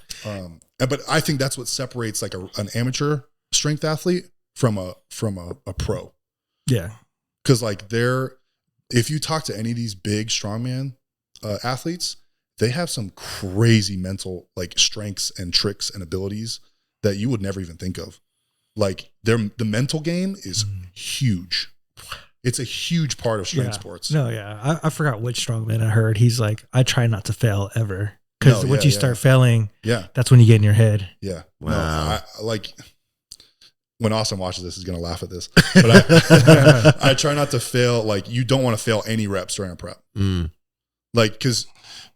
But I think that's what separates like an amateur strength athlete from a pro. Yeah. Cause like if you talk to any of these big strongman athletes, they have some crazy mental like strengths and tricks and abilities that you would never even think of. Like the mental game is huge. It's a huge part of strength sports. No, yeah. I forgot which strongman I heard. He's like, I try not to fail ever. Because once you start failing, that's when you get in your head. Yeah. Wow. No, I like when Austin watches this, he's going to laugh at this. But I try not to fail. Like, you don't want to fail any reps during a prep. Like, because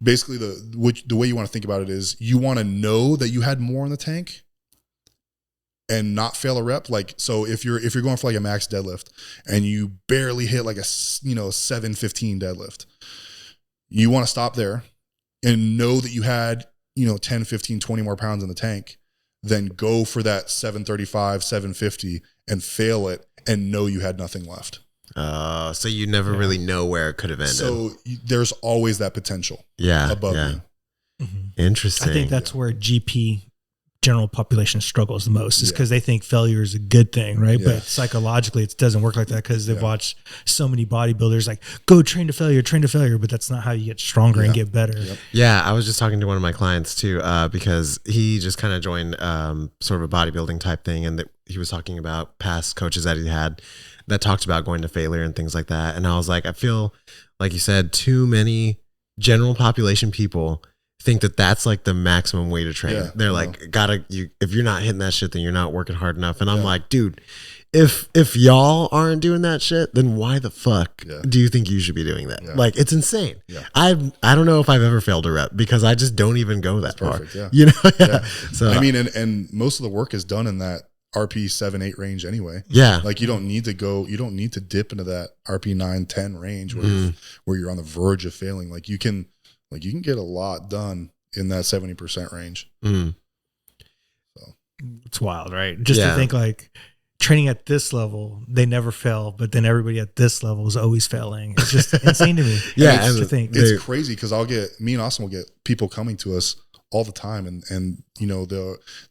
basically the way you want to think about it is you want to know that you had more in the tank and not fail a rep. Like, so if you're going for like a max deadlift and you barely hit like a 715 deadlift, you want to stop there and know that you had 10, 15, 20 more pounds in the tank, then go for that 735, 750 and fail it and know you had nothing left. So you never really know where it could have ended. So there's always that potential above you. Interesting. I think that's where GP general population struggles the most, is because they think failure is a good thing, right? But psychologically it doesn't work like that, because they've watched so many bodybuilders like go train to failure, but that's not how you get stronger and get better. Yeah, I was just talking to one of my clients too, because he just kind of joined sort of a bodybuilding type thing, and he was talking about past coaches that he had that talked about going to failure and things like that. And I was like, I feel like you said, too many general population people think that that's like the maximum way to train. They're like, if you're not hitting that shit, then you're not working hard enough. And I'm like, dude, if y'all aren't doing that shit, then why the fuck do you think you should be doing that? Like, it's insane. I don't know if I've ever failed a rep, because I just don't even go that far. You know? So I mean, and most of the work is done in that RP 7-8 range anyway. Like, you don't need to dip into that RP 9-10 range where you're on the verge of failing. Like, you can get a lot done in that 70% range. So it's wild, right? Just to think like training at this level, they never fail, but then everybody at this level is always failing. It's just insane to me. To think. It's crazy, because me and Austin will get people coming to us all the time, and you know,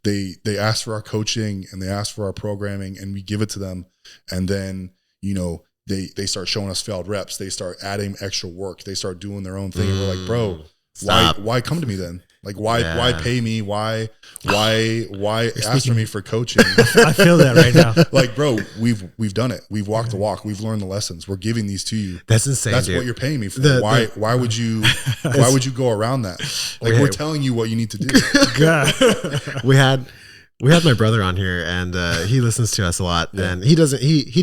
they ask for our coaching and they ask for our programming, and we give it to them, and then, you know, they start showing us failed reps. They start adding extra work. They start doing their own thing. And we're like, bro, why come to me then? Like, why pay me? Why ask me for coaching? I feel that right now. Like, bro, we've done it. We've walked the walk. We've learned the lessons. We're giving these to you. That's insane. That's what you're paying me for. Why would you go around that? Like, we're telling you what you need to do. We had my brother on here, and he listens to us a lot, and he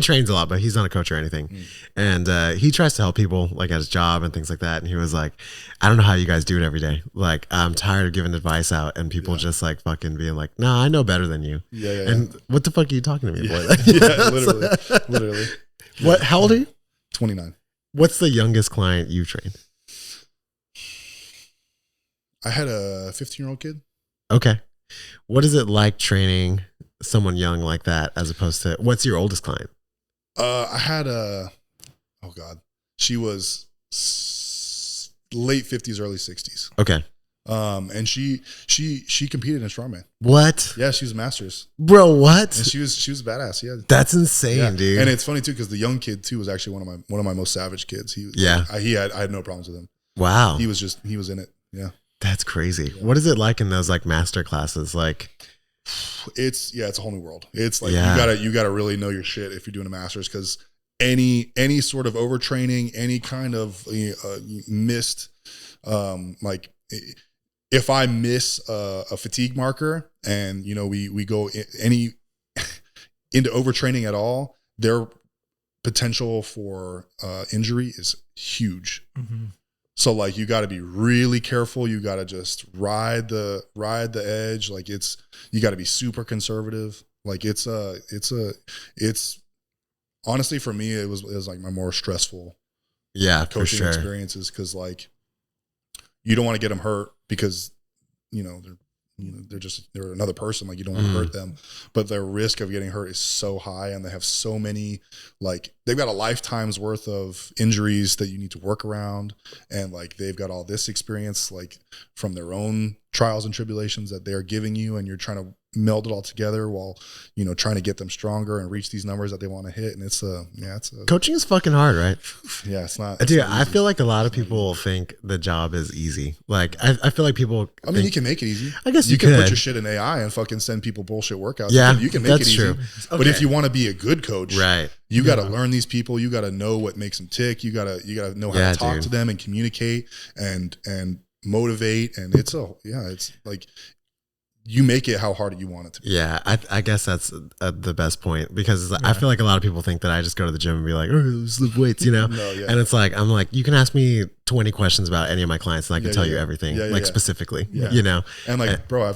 trains a lot, but he's not a coach or anything. And he tries to help people like at his job and things like that. And he was like, I don't know how you guys do it every day. Like, I'm tired of giving advice out and people just like fucking being like, no, I know better than you. And what the fuck are you talking to me, boy? Literally. How old are you? 29. What's the youngest client you trained? I had a 15-year-old kid. Okay. What is it like training someone young like that, as opposed to, what's your oldest client? I had she was late 50s, early 60s. Okay. And she competed in strongman. What? Yeah, she was masters. Bro, what? And she was badass. Yeah. That's insane, dude. And it's funny too, because the young kid too was actually one of my most savage kids. I had no problems with him. Wow. He was in it. Yeah. That's crazy. Yeah. What is it like in those like master classes? Like, it's a whole new world. It's like, you gotta really know your shit if you're doing a master's, because any sort of overtraining, any kind of missed, like if I miss a fatigue marker, and you know, we go into overtraining at all, their potential for injury is huge. So like, you got to be really careful. You got to just ride the edge. Like, you got to be super conservative. Like, it's honestly, for me, it was like my more stressful coaching experiences, because like, you don't want to get them hurt, because they're another person. Like, you don't want to hurt them, but their risk of getting hurt is so high, and they have so many, like, they've got a lifetime's worth of injuries that you need to work around, and like, they've got all this experience, like, from their own trials and tribulations that they're giving you, and you're trying to meld it all together while, you know, trying to get them stronger and reach these numbers that they want to hit. And it's coaching is fucking hard, right? Yeah, it's not. Dude, I feel like a lot of people think the job is easy. Like, I feel like people. I mean, you can make it easy. I guess you can put your shit in AI and fucking send people bullshit workouts. Yeah, you can make it easy. True. But if you want to be a good coach, right, you got to learn these people. You got to know what makes them tick. You got to know how to talk to them and communicate and motivate. And it's like, you make it how hard you want it to be. Yeah, I guess that's the best point, because I feel like a lot of people think that I just go to the gym and be like, oh, let's lift weights, you know? And it's like, I'm like, you can ask me 20 questions about any of my clients and I can tell you everything, specifically, you know? And like, bro,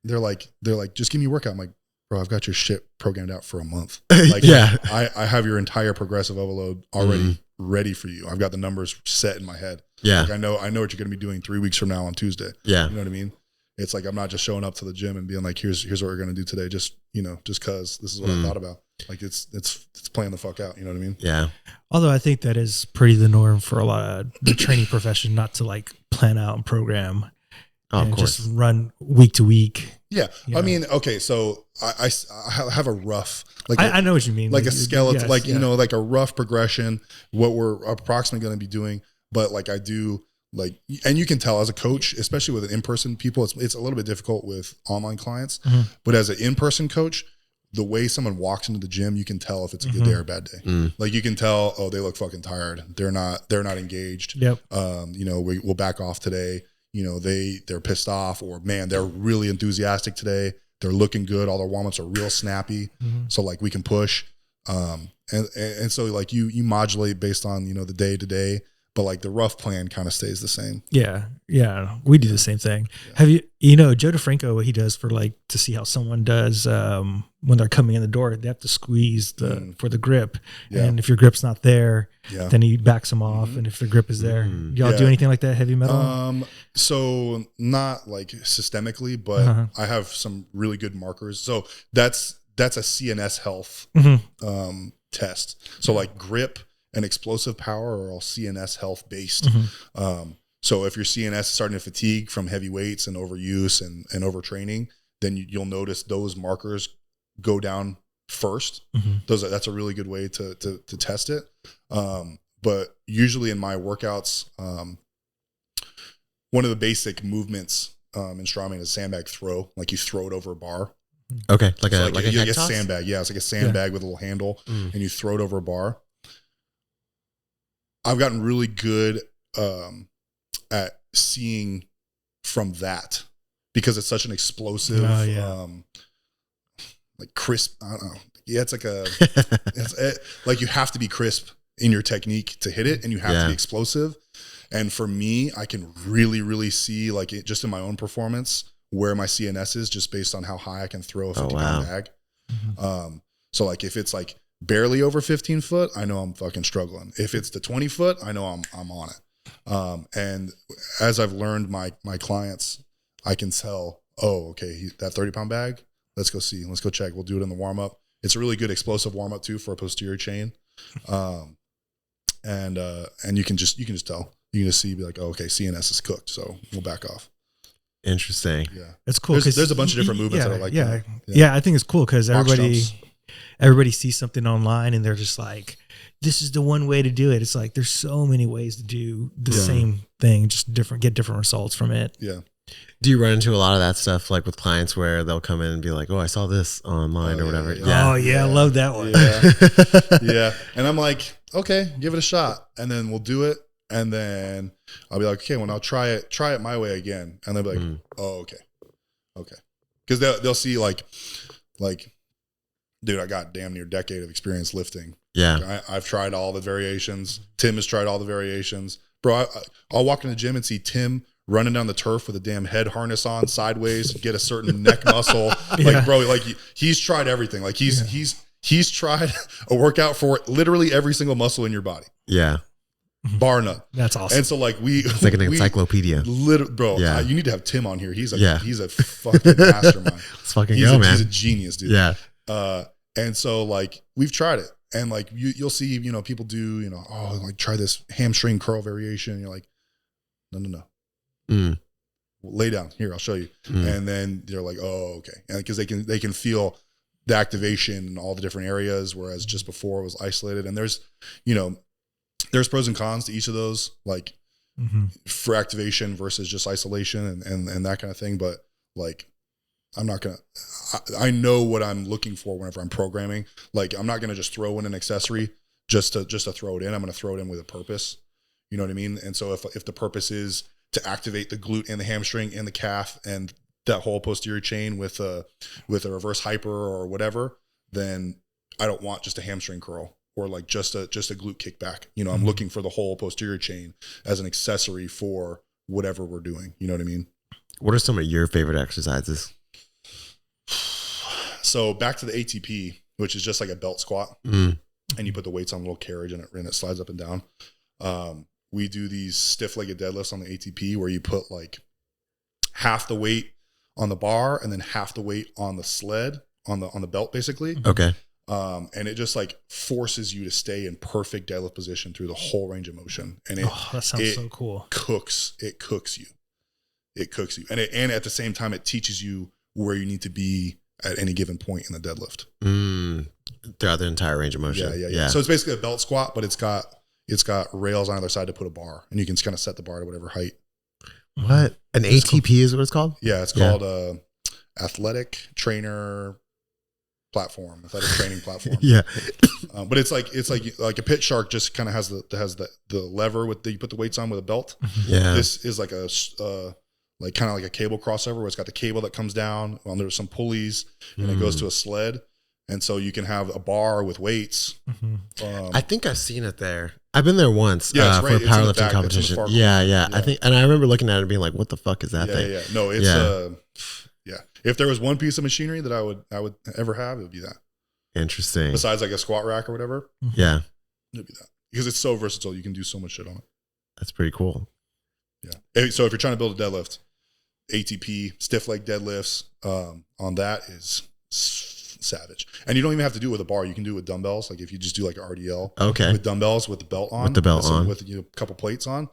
they're like, just give me a workout. I'm like, bro, I've got your shit programmed out for a month. Like, I have your entire progressive overload already ready for you. I've got the numbers set in my head. Yeah. Like, I know what you're going to be doing 3 weeks from now on Tuesday. Yeah. You know what I mean? It's like, I'm not just showing up to the gym and being like, here's what we're going to do today. Just cause this is what I thought about. Like, it's playing the fuck out. You know what I mean? Yeah. Although I think that is pretty the norm for a lot of the training profession, not to like plan out and program. and just run week to week. Yeah. I mean, okay. So I have a rough, like, I know what you mean. Like a skeleton, you know, like a rough progression, what we're approximately going to be doing. But like I do, like, and you can tell as a coach, especially with in-person people, it's a little bit difficult with online clients, but as an in-person coach, the way someone walks into the gym, you can tell if it's a good day or a bad day. Like you can tell, oh, they look fucking tired. They're not engaged. Yep. You know, we'll back off today. You know, they're pissed off, or man, they're really enthusiastic today. They're looking good. All their warm-ups are real snappy. So like we can push. And so like you modulate based on, you know, the day to day, but like the rough plan kind of stays the same. Yeah. Yeah. We do the same thing. Yeah. Have you know, Joe DeFranco, what he does for like, to see how someone does, when they're coming in the door, they have to squeeze for the grip. Yeah. And if your grip's not there, then he backs them off. And if the grip is there, y'all do anything like that heavy metal? So not like systemically, but I have some really good markers. So that's a CNS health, test. So like grip and explosive power are all CNS health based. So if your CNS is starting to fatigue from heavy weights and overuse and overtraining, then you'll notice those markers go down first. That's a really good way to test it. But usually in my workouts, one of the basic movements in strongman is sandbag throw. Like you throw it over a bar. Okay, like a sandbag. Yeah, it's like a sandbag with a little handle, and you throw it over a bar. I've gotten really good at seeing from that because it's such an explosive, like crisp. I don't know. Yeah, it's like like you have to be crisp in your technique to hit it, and you have to be explosive. And for me, I can really, really see like it just in my own performance where my CNS is just based on how high I can throw a 50-pound bag. So like if it's like barely over 15 foot, I know I'm fucking struggling. If it's the 20 foot, I know I'm on it. And as I've learned my clients, I can tell, oh, okay, that 30-pound bag, let's go check. We'll do it in the warm up. It's a really good explosive warm up too for a posterior chain. And you can just tell. You can just see, be like, oh, okay, CNS is cooked, so we'll back off. Interesting. Yeah, it's cool. There's a bunch of different movements that I like. Yeah, I think it's cool because everybody sees something online and they're just like, this is the one way to do it. It's like there's so many ways to do the same thing, just get different results from it. Yeah. Do you run into a lot of that stuff like with clients where they'll come in and be like, oh, I saw this online or whatever? Oh yeah, I love that one. Yeah. And I'm like, okay, give it a shot. And then we'll do it. And then I'll be like, okay, well, I'll try it my way again. And they'll be like, oh, okay. Because they'll see like, dude, I got damn near a decade of experience lifting. Yeah. I've tried all the variations. Tim has tried all the variations. Bro, I'll walk in the gym and see Tim running down the turf with a damn head harness on sideways, get a certain neck muscle. Like, bro, like he's tried everything. Like he's tried a workout for literally every single muscle in your body. Yeah. Bar none. That's awesome. And so like it's like an encyclopedia. Bro, you need to have Tim on here. He's a fucking mastermind. Let's fucking go, man. He's a genius, dude. Yeah. And so like we've tried it, and like you'll see, you know, people do, you know, oh, like try this hamstring curl variation. And you're like, no. Lay down here. I'll show you. And then they're like, oh, okay, and because they can feel the activation in all the different areas, whereas just before it was isolated. And there's pros and cons to each of those, like for activation versus just isolation and that kind of thing. But like, I know what I'm looking for whenever I'm programming. Like, I'm not going to just throw in an accessory just to throw it in. I'm going to throw it in with a purpose. You know what I mean? And so if the purpose is to activate the glute and the hamstring and the calf and that whole posterior chain with a reverse hyper or whatever, then I don't want just a hamstring curl or like just a glute kickback. You know, I'm looking for the whole posterior chain as an accessory for whatever we're doing. You know what I mean? What are some of your favorite exercises? So back to the ATP, which is just like a belt squat, and you put the weights on a little carriage and it slides up and down. We do these stiff-legged deadlifts on the ATP where you put like half the weight on the bar and then half the weight on the sled on the belt, basically. Okay. And it just like forces you to stay in perfect deadlift position through the whole range of motion. And that sounds so cool. It cooks you. it cooks you. And at the same time, it teaches you where you need to be at any given point in the deadlift. Throughout the entire range of motion. Yeah. So it's basically a belt squat, but it's got rails on either side to put a bar, and you can just kind of set the bar to whatever height. What? An ATP is what it's called? Yeah, it's called athletic training platform. Yeah. But it's like a pit shark just kind of has the lever with you put the weights on with a belt. Yeah. This is like a like kind of like a cable crossover where it's got the cable that comes down. There's some pulleys and it goes to a sled. And so you can have a bar with weights. I think I've seen it there. I've been there once for a powerlifting competition. Yeah. I think, and I remember looking at it and being like, "What the fuck is that thing?" Yeah. No, it's If there was one piece of machinery that I would ever have, it would be that. Interesting. Besides like a squat rack or whatever. Yeah, it'd be that because it's so versatile. You can do so much shit on it. That's pretty cool. Yeah. So if you're trying to build a deadlift, ATP stiff leg deadlifts on that is savage. And you don't even have to do it with a bar. You can do it with dumbbells. Like if you just do like an RDL with dumbbells with the belt on. With a couple plates on,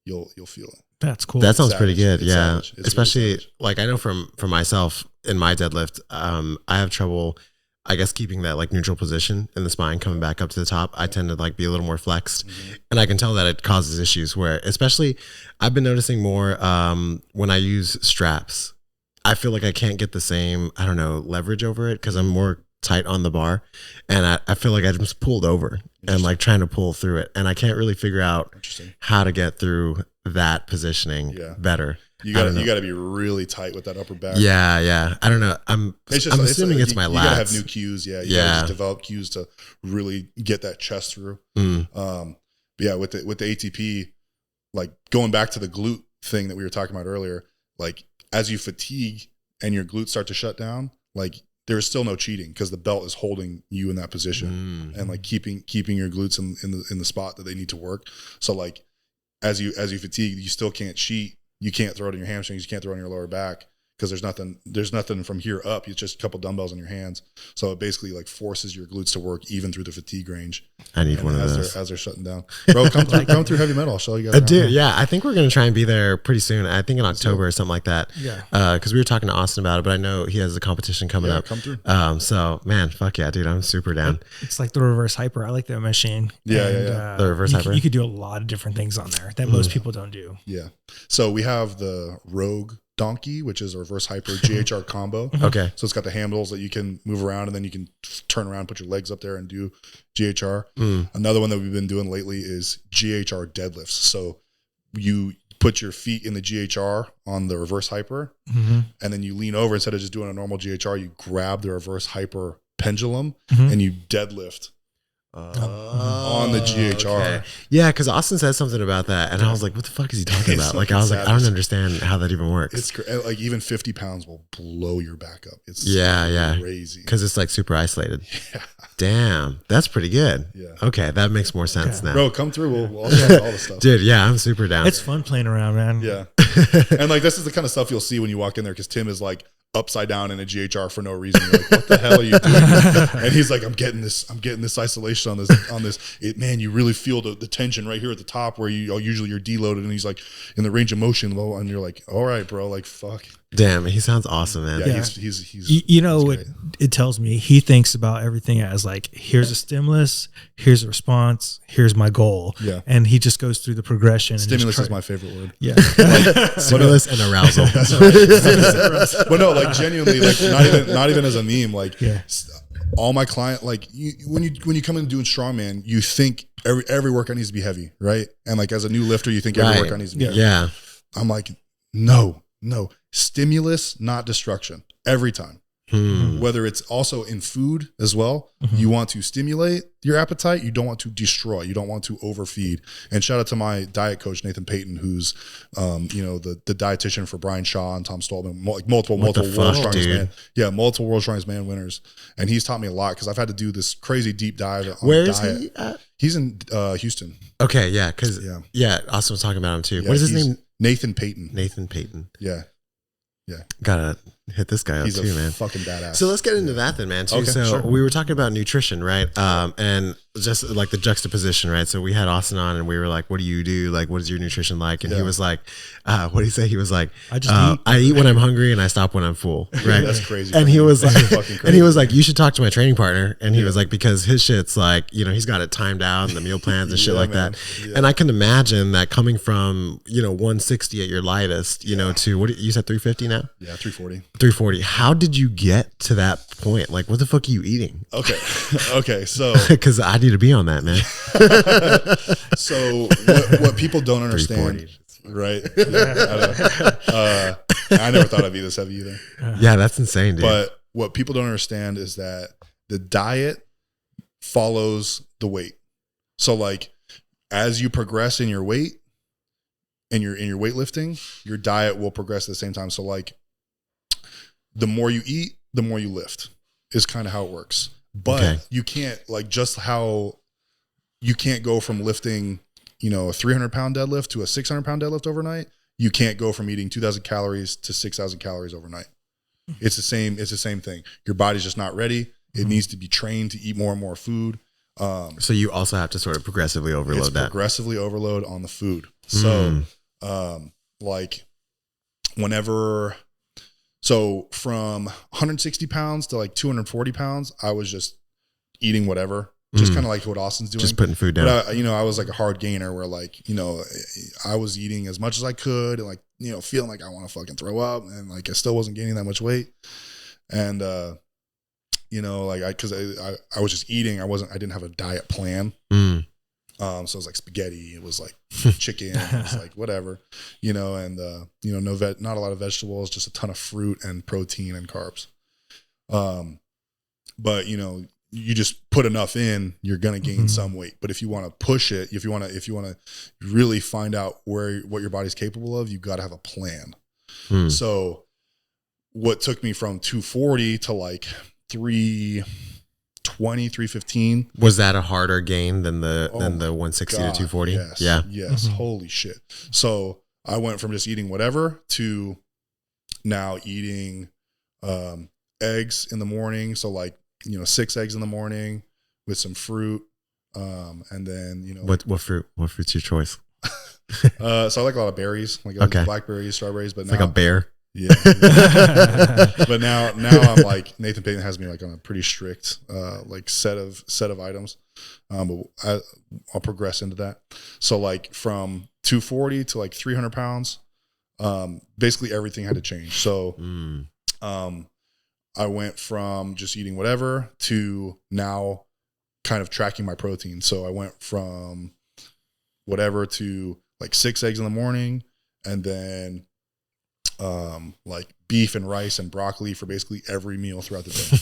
you'll feel it. That's cool. That sounds pretty good. Yeah. Especially really like I know from myself in my deadlift, I have trouble, I guess, keeping that like neutral position in the spine coming back up to the top. I tend to like be a little more flexed, and I can tell that it causes issues where, especially I've been noticing more when I use straps. I feel like I can't get the same, I don't know, leverage over it because I'm more tight on the bar, and I feel like I just pulled over and like trying to pull through it, and I can't really figure out how to get through that positioning better. You gotta be really tight with that upper back. Yeah. I don't know. I'm assuming it's my lats. You gotta have new cues. You gotta just develop cues to really get that chest through. But yeah, with the ATP, like going back to the glute thing that we were talking about earlier, like as you fatigue and your glutes start to shut down, like there's still no cheating because the belt is holding you in that position and like keeping your glutes in the spot that they need to work. So like as you fatigue, you still can't cheat. You can't throw it in your hamstrings. You can't throw it on your lower back because there's nothing from here up. It's just a couple dumbbells in your hands. So it basically like forces your glutes to work even through the fatigue range. I need one of those as they're shutting down. Bro, come through heavy metal. I'll show you guys. Dude, yeah, I think we're gonna try and be there pretty soon. I think in October or something like that. Yeah. Because we were talking to Austin about it, but I know he has a competition coming up. Come through. So man, fuck yeah, dude, I'm super down. It's like the reverse hyper. I like that machine. Yeah. The reverse hyper. You could do a lot of different things on there that most people don't do. Yeah. So we have the Rogue Donkey, which is a reverse hyper GHR combo. Okay. So it's got the handles that you can move around and then you can turn around, put your legs up there and do GHR. Another one that we've been doing lately is GHR deadlifts. So you put your feet in the GHR on the reverse hyper and then you lean over instead of just doing a normal GHR, you grab the reverse hyper pendulum and you deadlift on the GHR. Okay. Yeah, because Austin said something about that, and I was like, "What the fuck is he talking about?" Like, I was like, "I don't understand how that even works." It's like even 50 pounds will blow your back up. It's crazy because it's like super isolated. Yeah. Damn, that's pretty good. Yeah. Okay, that makes more sense now. Bro, come through. We'll show you all the stuff. Dude, yeah, I'm super down. It's fun playing around, man. Yeah. And like this is the kind of stuff you'll see when you walk in there because Tim is like upside down in a GHR for no reason. You're like, what the hell are you doing? And he's like, I'm getting this isolation on this. Man, you really feel the tension right here at the top where usually you're deloaded. And he's like in the range of motion low, and you're like, all right, bro, like fuck. Damn, he sounds awesome, man. Yeah. He's you know what it tells me? He thinks about everything as like, here's a stimulus, here's a response, here's my goal. Yeah. And he just goes through the progression. Stimulus is my favorite word. Yeah. Stimulus and arousal. But no, like genuinely, like not even as a meme, like all my client, like when you come in doing strongman, you think every workout needs to be heavy, right? And like as a new lifter, you think every workout needs to be heavy. Yeah. I'm like, no. Stimulus, not destruction. Every time. Whether it's also in food as well. You want to stimulate your appetite. You don't want to destroy. You don't want to overfeed. And shout out to my diet coach, Nathan Payton, who's, the dietitian for Brian Shaw and Tom Stallman, like multiple World Strongest Man. Yeah, multiple World Strongest Man winners. And he's taught me a lot because I've had to do this crazy deep dive on Where diet. Is he at? He's in Houston. Okay, yeah, because Austin was talking about him too. What is his name? Nathan Payton. Nathan Payton. Yeah. Gotta hit this guy up too, man. Fucking badass. So let's get into that then, man. Too. Okay, so sure. we were talking about nutrition, right? And just like the juxtaposition, right? So we had Austin on, and we were like, "What do you do? Like, what is your nutrition like?" And he was like, "What did he say?" He was like, "I just eat. I eat when I'm hungry, and I stop when I'm full." Right? That's crazy. And he was like, fucking crazy. and he was like, "You should talk to my training partner." And he was like, because his shit's like, he's got it timed out and the meal plans and shit like man. that. Yeah. And I can imagine that coming from 160 at your lightest, to what you said 350 now. Yeah, 340. 340. How did you get to that point? Like, what the fuck are you eating? Okay. So, because I need to be on that, man. So what people don't understand, right? Yeah, I never thought I'd be this heavy either. Yeah, that's insane, dude. But what people don't understand is that the diet follows the weight. So like, as you progress in your weight and in your weightlifting, your diet will progress at the same time. So like, the more you eat, the more you lift is kind of how it works. But you can't, like, just how you can't go from lifting, a 300-pound deadlift to a 600-pound deadlift overnight. You can't go from eating 2,000 calories to 6,000 calories overnight. It's the same thing. Your body's just not ready. It needs to be trained to eat more and more food. So you also have to sort of progressively overload that. Progressively overload on the food. So, like, so from 160 pounds to like 240 pounds, I was just eating whatever, just kind of like what Austin's doing. Just putting food down. But I was like a hard gainer where like, I was eating as much as I could and like, feeling like I want to fucking throw up and like I still wasn't gaining that much weight. And, like cause I was just eating. I didn't have a diet plan. So it was like spaghetti. It was like chicken. It was like whatever, and not a lot of vegetables, just a ton of fruit and protein and carbs. But you just put enough in, you're gonna gain some weight. But if you want to push it, if you want to really find out what your body's capable of, you got to have a plan. So what took me from 240 to like 320, 315. Was that a harder gain than the 160 to 240? Yes, yeah. Yes. Holy shit. So I went from just eating whatever to now eating eggs in the morning. So like, 6 eggs in the morning with some fruit. And then, what fruit? What fruit's your choice? So I like a lot of berries, like blackberries, strawberries, but it's now, like a bear. Yeah. But now I'm like, Nathan Payton has me like on a pretty strict like set of items. But I'll progress into that. So like from 240 to like 300 pounds, basically everything had to change. So I went from just eating whatever to now kind of tracking my protein. So I went from whatever to like 6 eggs in the morning, and then like beef and rice and broccoli for basically every meal throughout the day.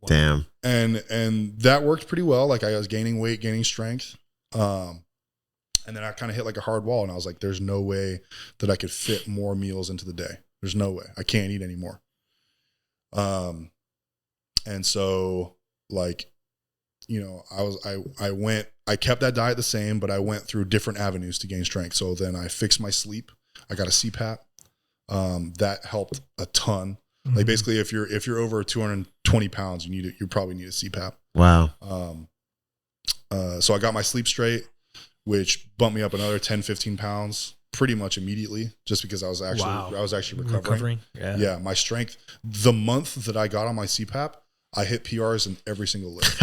Damn. And that worked pretty well. Like I was gaining weight, gaining strength. And then I kind of hit like a hard wall, and I was like, there's no way that I could fit more meals into the day. There's no way. I can't eat anymore. And so like, I kept that diet the same, but I went through different avenues to gain strength. So then I fixed my sleep. I got a CPAP. That helped a ton. Like basically if you're over 220 pounds, you probably need a CPAP. Wow. So I got my sleep straight, which bumped me up another 10, 15 pounds pretty much immediately, just because I was actually recovering. Yeah. My strength, the month that I got on my CPAP, I hit PRs in every single lift.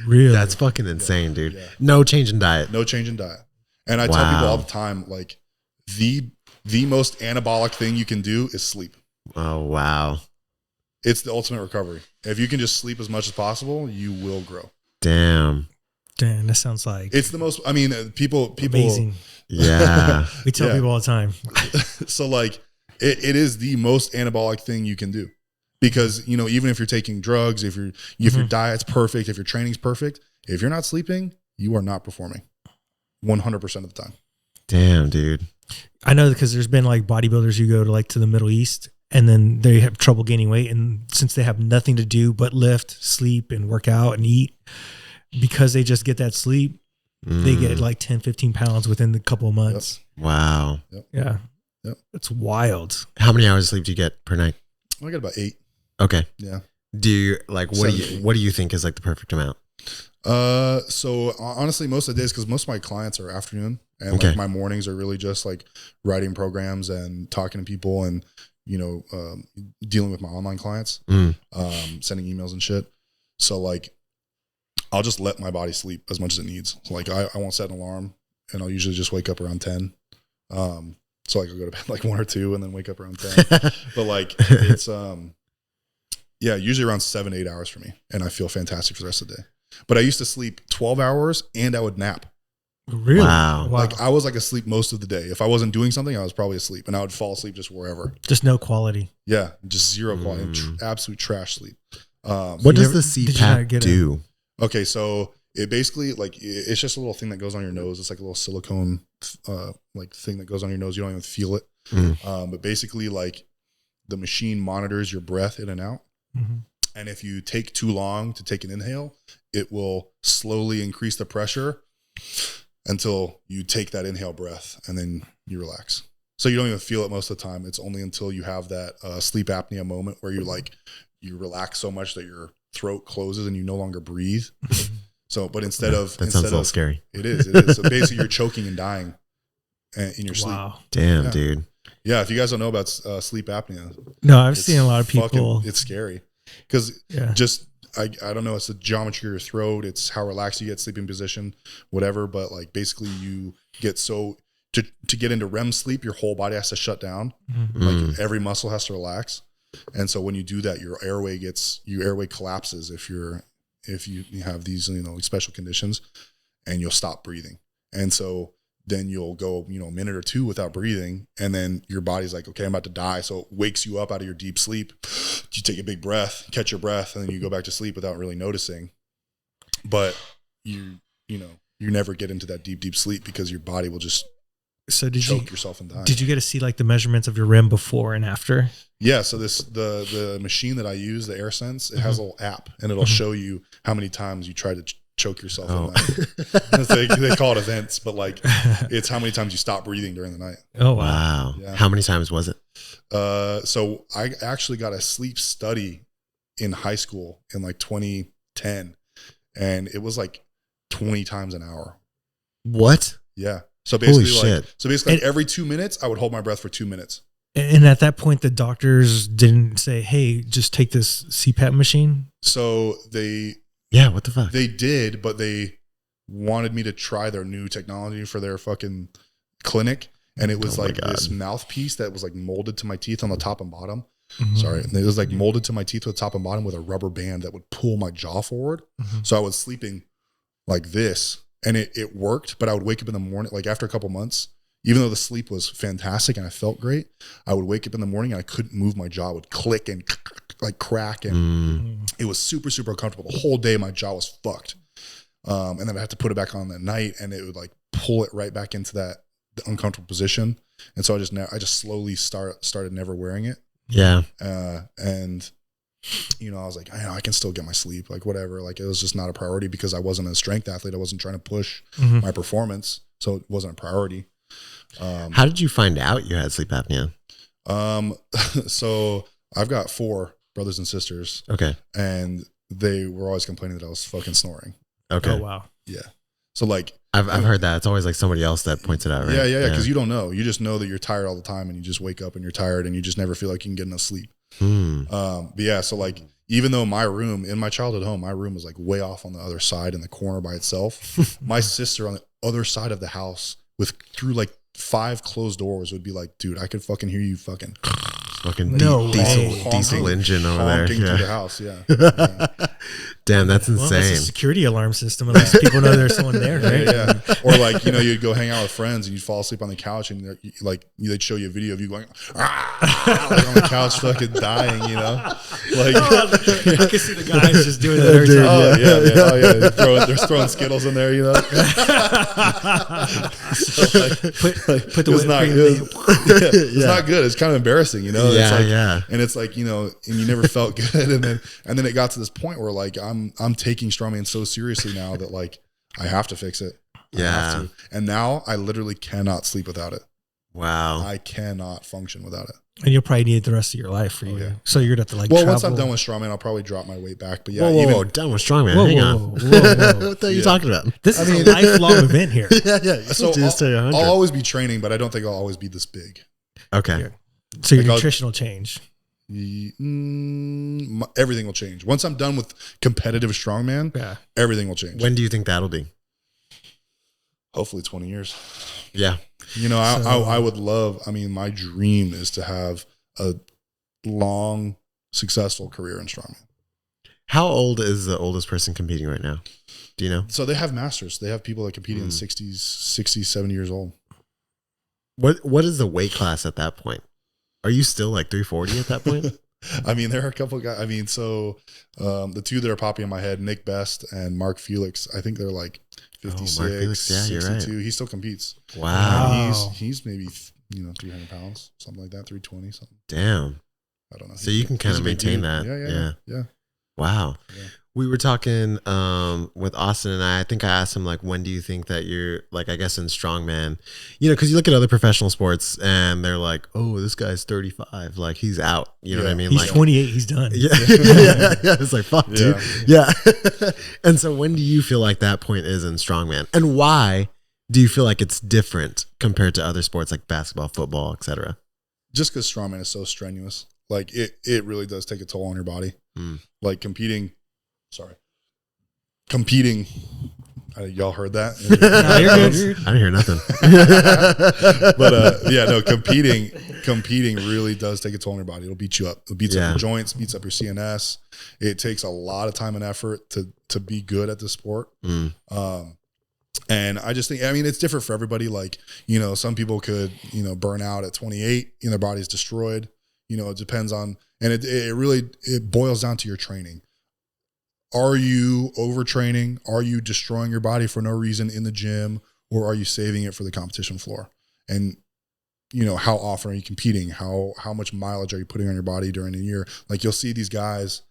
Really? That's fucking insane, dude. Yeah. No change in diet. And I tell people all the time, like the most anabolic thing you can do is sleep. Oh, wow. It's the ultimate recovery. If you can just sleep as much as possible, you will grow. Damn, that sounds like it's the most, people amazing. Yeah. We tell people all the time. So like it is the most anabolic thing you can do, because, even if you're taking drugs, if your diet's perfect, if your training's perfect, if you're not sleeping, you are not performing 100% of the time. Damn, dude. I know, because there's been like bodybuilders who go to the Middle East, and then they have trouble gaining weight. And since they have nothing to do but lift, sleep, and work out and eat, because they just get that sleep, they get like 10, 15 pounds within a couple of months. Wow. Yep. Yeah. Yep. It's wild. How many hours of sleep do you get per night? I got about 8. Okay. Yeah. Do you like what do you think is like the perfect amount? So honestly, most of the days, because most of my clients are afternoon, and like my mornings are really just like writing programs and talking to people, and dealing with my online clients, sending emails and shit. So like, I'll just let my body sleep as much as it needs. So like, I won't set an alarm, and I'll usually just wake up around 10. So like I'll go to bed like 1 or 2 and then wake up around 10. But like it's usually around 7-8 hours for me, and I feel fantastic for the rest of the day. But I used to sleep 12 hours and I would nap. Really? Wow. Like I was like asleep most of the day. If I wasn't doing something, I was probably asleep, and I would fall asleep just wherever. Just no quality. Yeah, just zero quality, absolute trash sleep. What does the CPAP do? Okay, so it basically it's just a little thing that goes on your nose. It's like a little silicone like thing that goes on your nose. You don't even feel it. But basically, like the machine monitors your breath in and out. And if you take too long to take an inhale, it will slowly increase the pressure until you take that inhale breath, and then you relax. So you don't even feel it most of the time. It's only until you have that sleep apnea moment where you relax so much that your throat closes and you no longer breathe. So, but instead of sounds a little scary. It is. So basically, you're choking and dying in your sleep. Wow. Damn, dude. Yeah, if you guys don't know about sleep apnea, no, I've seen a lot of people. It's scary because I don't know. It's the geometry of your throat. It's how relaxed you get, sleeping position, whatever. But like basically, you get so to get into REM sleep, your whole body has to shut down. Like every muscle has to relax, and so when you do that, your airway collapses if you have these special conditions, and you'll stop breathing, and so then you'll go a minute or 2 without breathing, and then your body's like, okay, I'm about to die, so it wakes you up out of your deep sleep. You take a big breath, catch your breath, and then you go back to sleep without really noticing. But you never get into that deep sleep because your body will just choke yourself and die. Did you get to see like the measurements of your REM before and after? Yeah, so the machine that I use, the AirSense, it has a little app, and it'll show you how many times you try to choke yourself at night. They call it events, but like it's how many times you stop breathing during the night. Oh wow. Yeah. How many times was it? So I actually got a sleep study in high school in like 2010, and it was like 20 times an hour. What? Yeah. So basically every 2 minutes I would hold my breath for 2 minutes. And at that point the doctors didn't say, hey, just take this CPAP machine? So what the fuck? They did, but they wanted me to try their new technology for their fucking clinic. And it was this mouthpiece that was like molded to my teeth on the top and bottom. Sorry. And it was like molded to my teeth with top and bottom with a rubber band that would pull my jaw forward. So I was sleeping like this, and it worked, but I would wake up in the morning, like after a couple months, even though the sleep was fantastic and I felt great, I would wake up in the morning and I couldn't move my jaw. It would click and like crack, and it was super, super uncomfortable. The whole day my jaw was fucked. And then I had to put it back on at night, and it would like pull it right back into that uncomfortable position. And so I just slowly started never wearing it. Yeah. And I was like, I can still get my sleep, like whatever. Like it was just not a priority because I wasn't a strength athlete. I wasn't trying to push my performance. So it wasn't a priority. How did you find out you had sleep apnea? So I've got 4 brothers and sisters. Okay. And they were always complaining that I was fucking snoring. Okay. Oh, wow. Yeah. So like, I've heard that. It's always like somebody else that points it out, right? Yeah. Cause you don't know. You just know that you're tired all the time, and you just wake up and you're tired, and you just never feel like you can get enough sleep. But yeah, so like, even though in my childhood home, my room was like way off on the other side in the corner by itself, my sister on the other side of the house through like 5 closed doors would be like, dude, I could fucking hear you fucking diesel engine over there. Honking through the house. Yeah. Damn, that's insane. Well, that's a security alarm system. At least people know there's someone there, right? Yeah. Or like, you'd go hang out with friends and you'd fall asleep on the couch, and they'd show you a video of you going, like on the couch fucking dying, Like, I can see the guys just doing that every time. They're throwing Skittles in there, So like, put the it's not good. It's not good. It's kind of embarrassing, And it's like, and you never felt good. And then it got to this point where like, I'm taking Strongman so seriously now that like, I have to fix it. I have to. And now I literally cannot sleep without it. Wow. I cannot function without it. And you'll probably need it the rest of your life for you. Yeah. So you're going to have to like Well, travel. once I'm done with strongman, I'll probably drop my weight back. But yeah, whoa, done with strongman. Hang on. What are you talking about? This is a lifelong event here. Yeah. So I'll always be training, but I don't think I'll always be this big. Okay. Yeah. So your nutrition will change. Everything will change. Once I'm done with competitive strongman, everything will change. When do you think that'll be? Hopefully 20 years. Yeah. I would love, my dream is to have a long, successful career in strongman. How old is the oldest person competing right now? Do you know? So they have masters. They have people that compete in 60s, 70 years old. What is the weight class at that point? Are you still like 340 at that point? There are a couple of guys. The two that are popping in my head, Nick Best and Mark Felix, I think they're like 56, Mark Felix, 62. Right. He still competes. Wow. He's maybe 300 pounds, something like that, 320 something. Damn. I don't know. So you can kind of maintain that. Yeah. Wow. Yeah. We were talking with Austin and I think I asked him like, when do you think that you're like, I guess in strongman, because you look at other professional sports and they're like, oh, this guy's 35, like he's out. You know what I mean? He's like 28, he's done. Yeah. It's like, fuck, dude. Yeah. And so when do you feel like that point is in strongman, and why do you feel like it's different compared to other sports like basketball, football, etc.? Just because strongman is so strenuous. Like it really does take a toll on your body. Like competing, y'all heard that? I didn't hear nothing. But competing really does take a toll on your body. It'll beat you up. It beats up your joints, beats up your CNS. It takes a lot of time and effort to be good at the sport. And I just think, it's different for everybody. Like, some people could, burn out at 28 and their body's destroyed. It depends on, and it boils down to your training. Are you overtraining? Are you destroying your body for no reason in the gym, or are you saving it for the competition floor? And, how often are you competing? How much mileage are you putting on your body during the year? Like you'll see these guys,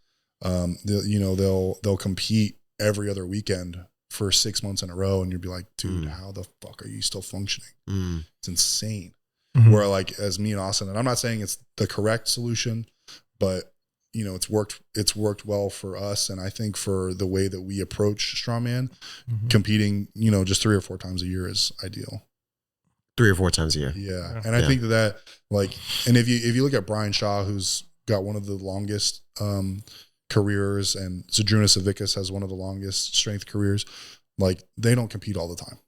they'll compete every other weekend for 6 months in a row. And you'll be like, dude, how the fuck are you still functioning? It's insane. Where like as me and Austin, and I'm not saying it's the correct solution, but it's worked well for us, and I think for the way that we approach strongman, competing, just 3 or 4 times a year is ideal. 3 or 4 times a year. Yeah. And I think that like, and if you look at Brian Shaw, who's got one of the longest careers, and Zadrunas Savickas has one of the longest strength careers, like they don't compete all the time.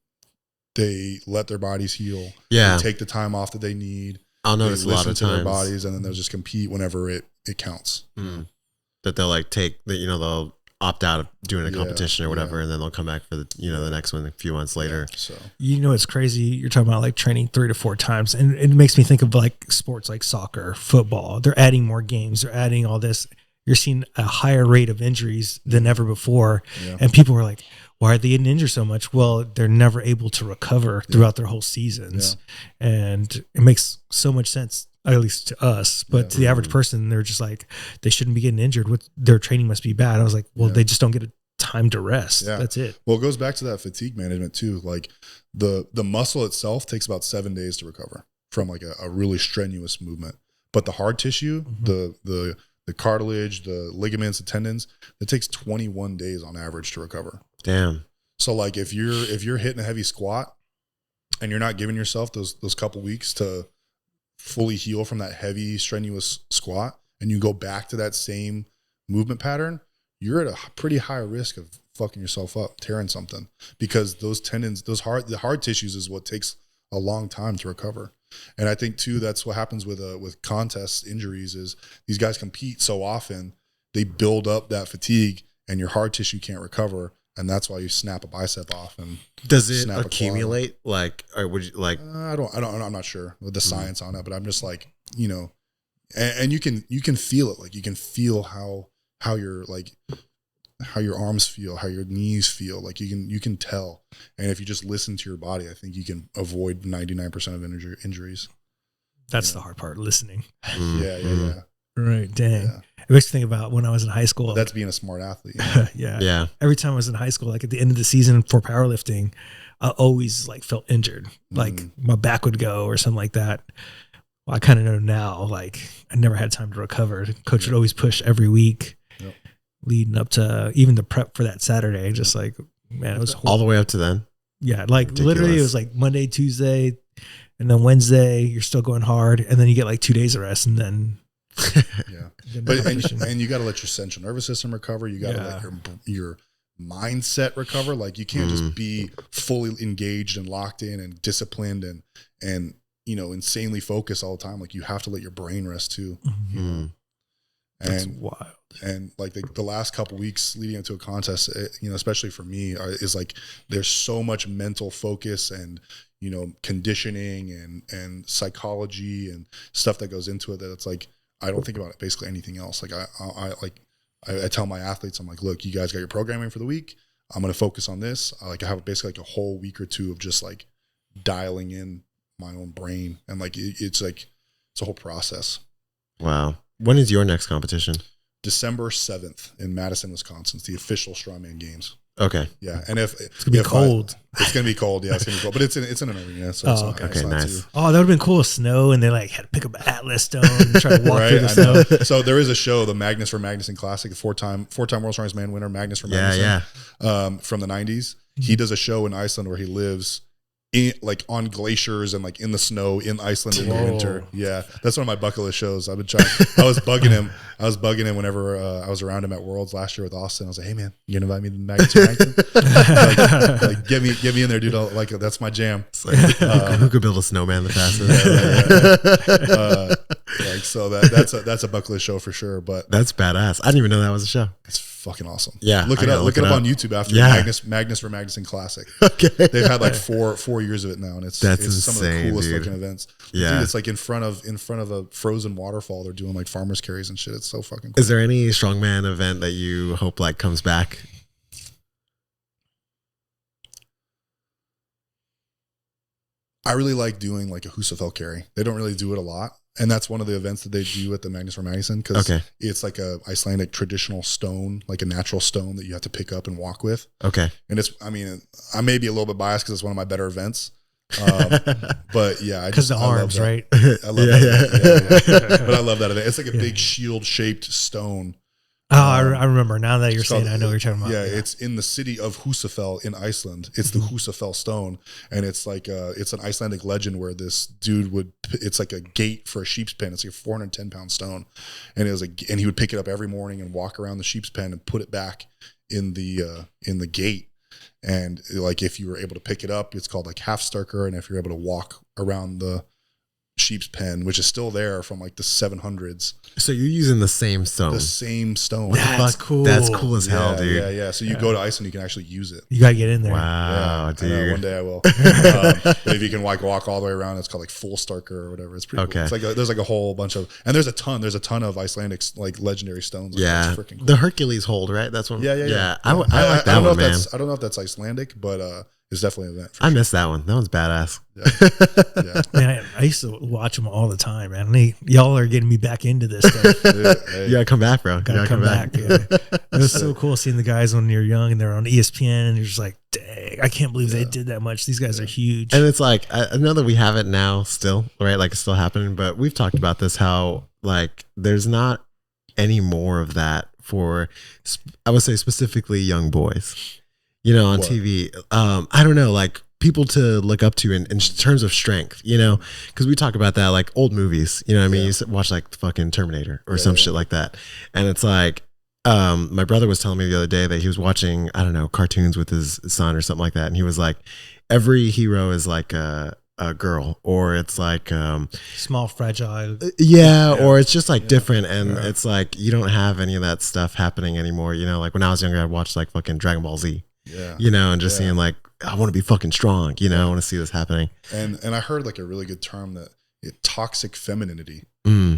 They let their bodies heal. Yeah. They take the time off that they need. I'll notice a lot of times their bodies, and then they'll just compete whenever it counts. That they'll like take the, they'll opt out of doing a competition or whatever, and then they'll come back for the, the next one a few months later. So it's crazy. You're talking about like training 3 to 4 times, and it makes me think of like sports like soccer, football. They're adding more games. They're adding all this. You're seeing a higher rate of injuries than ever before, and people are like, why are they getting injured so much? Well, they're never able to recover throughout their whole seasons. And it makes so much sense, at least to us. But to the average person, they're just like, they shouldn't be getting injured. Their training must be bad. I was like, well, they just don't get a time to rest. That's it. Well, it goes back to that fatigue management too. Like the muscle itself takes about 7 days to recover from like a really strenuous movement. But the hard tissue, the cartilage, the ligaments, the tendons, it takes 21 days on average to recover. Damn. So like if you're hitting a heavy squat and you're not giving yourself those couple weeks to fully heal from that heavy strenuous squat, and you go back to that same movement pattern, you're at a pretty high risk of fucking yourself up, tearing something, because those tendons, the hard tissues is what takes a long time to recover. And I think too, that's what happens with contest injuries is these guys compete so often, they build up that fatigue, and your hard tissue can't recover. And that's why you snap a bicep off. And does it accumulate? Like, or would you like? I'm not sure with the science on it, but I'm just like, and you can feel it. Like you can feel how your arms feel, how your knees feel. Like you can tell. And if you just listen to your body, I think you can avoid 99% of injuries. That's the hard part, listening. Yeah. Right. Dang. Yeah. It makes me think about when I was in high school. But that's being a smart athlete. Yeah. Every time I was in high school, like at the end of the season for powerlifting, I always like felt injured. Like my back would go or something like that. Well, I kind of know now, like I never had time to recover. Coach would always push every week leading up to even the prep for that Saturday. Just like, man, it was all the way up to then. Yeah. Like literally it was like Monday, Tuesday, and then Wednesday, you're still going hard. And then you get like 2 days of rest and then. But and you got to let your central nervous system recover. You got to let your mindset recover. Like you can't just be fully engaged and locked in and disciplined and insanely focused all the time. Like you have to let your brain rest too. That's wild. And like the last couple weeks leading into a contest, especially for me, is like there's so much mental focus and conditioning and psychology and stuff that goes into it that it's like I don't think about it basically anything else. Like I tell my athletes, I'm like, look, you guys got your programming for the week. I'm going to focus on this. I have basically like a whole week or two of just like dialing in my own brain. And like, it's a whole process. Wow. When is your next competition? December 7th in Madison, Wisconsin. It's the official Strongman Games. Okay. Yeah. And if it's going to be cold. It's going to be cold. Yeah, it's going to be cold. But it's in an arena. So okay, nice. Oh, that would have been cool with snow. And they like had to pick up an Atlas stone and try to walk through the snow. So there is a show, the Magnus for Magnuson Classic, the four-time World Strongest Man winner, Magnus for Magnuson, from the 90s. He does a show in Iceland where he lives on glaciers and like in the snow in Iceland in the winter. Yeah, that's one of my bucket list shows. I've been trying. I was bugging him whenever I was around him at Worlds last year with Austin. I was like, "Hey man, you gonna invite me to Magnus? like get me in there, dude. Like that's my jam." Like, who could build a snowman the fastest? So that's a bucket list show for sure. But that's badass. I didn't even know that was a show. It's fucking awesome. Yeah, look it up. Look it up on YouTube after Magnus for Magnuson Classic. Okay, they've had like four years of it now, and it's insane, some of the coolest looking events. Yeah, dude, it's like in front of a frozen waterfall. They're doing like farmers carries and shit. It's so fucking cool. Is there any strongman event that you hope like comes back? I really like doing like a Husafell carry. They don't really do it a lot. And that's one of the events that they do at the Magnus for Magnuson because it's like a Icelandic traditional stone, like a natural stone that you have to pick up and walk with. Okay. And I may be a little bit biased because it's one of my better events. But yeah, because the arms, right? I love that. But I love that event. It's like a big shield shaped stone. Oh, I remember. Now that you're saying, I know what you're talking about. Yeah, it's in the city of Husafell in Iceland. It's the Husafell stone, and it's like it's an Icelandic legend where this dude it's like a gate for a sheep's pen. It's like a 410-pound stone, and and he would pick it up every morning and walk around the sheep's pen and put it back in the gate. And like if you were able to pick it up, it's called like half sturker, and if you're able to walk around the sheep's pen, which is still there from like the 700s. So you're using the same stone. The same stone. That's cool. That's cool as hell, dude. Yeah. So you go to Iceland, you can actually use it. You gotta get in there. Wow, dude. One day I will. But if you can like walk all the way around, it's called like full starker or whatever. It's pretty cool. It's like there's like a whole bunch of, and there's a ton of Icelandic like legendary stones. Yeah, freaking cool. The Hercules hold, right? That's one. Yeah. I like that one, man. I don't know if that's Icelandic, but it's definitely an event. I missed that one. That one's badass. Yeah. Man, I used to watch them all the time, man. Y'all are getting me back into this stuff. You gotta come back, bro. Gotta come back. Yeah. It was so cool seeing the guys when you're young and they're on ESPN and you're just like, dang, I can't believe they did that much. These guys are huge. And it's like, I know that we have it now still, right? Like it's still happening, but we've talked about this, how like there's not any more of that for, I would say specifically young boys. On TV, I don't know, like people to look up to in terms of strength, because we talk about that, like old movies, what I mean? You watch like fucking Terminator or some shit like that. And it's like, my brother was telling me the other day that he was watching, I don't know, cartoons with his son or something like that. And he was like, every hero is like a girl, or it's like small, fragile, or it's just like different, and it's like you don't have any of that stuff happening anymore. Like when I was younger, I watched like fucking Dragon Ball Z. And just seeing like, I want to be fucking strong, I want to see this happening. And I heard like a really good term that toxic femininity,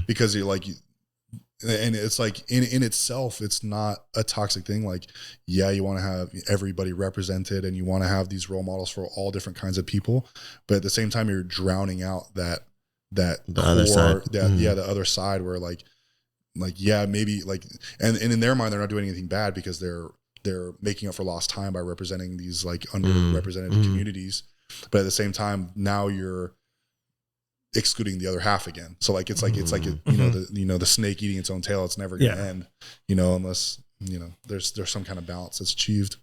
because you're like, and it's like in itself, it's not a toxic thing. Like, you want to have everybody represented and you want to have these role models for all different kinds of people. But at the same time, you're drowning out that other side. The other side where like, like, yeah, maybe like, and in their mind, they're not doing anything bad because they're making up for lost time by representing these like underrepresented communities. But at the same time, now you're excluding the other half again. So like, it's like, the snake eating its own tail. It's never going to end, unless, there's some kind of balance that's achieved.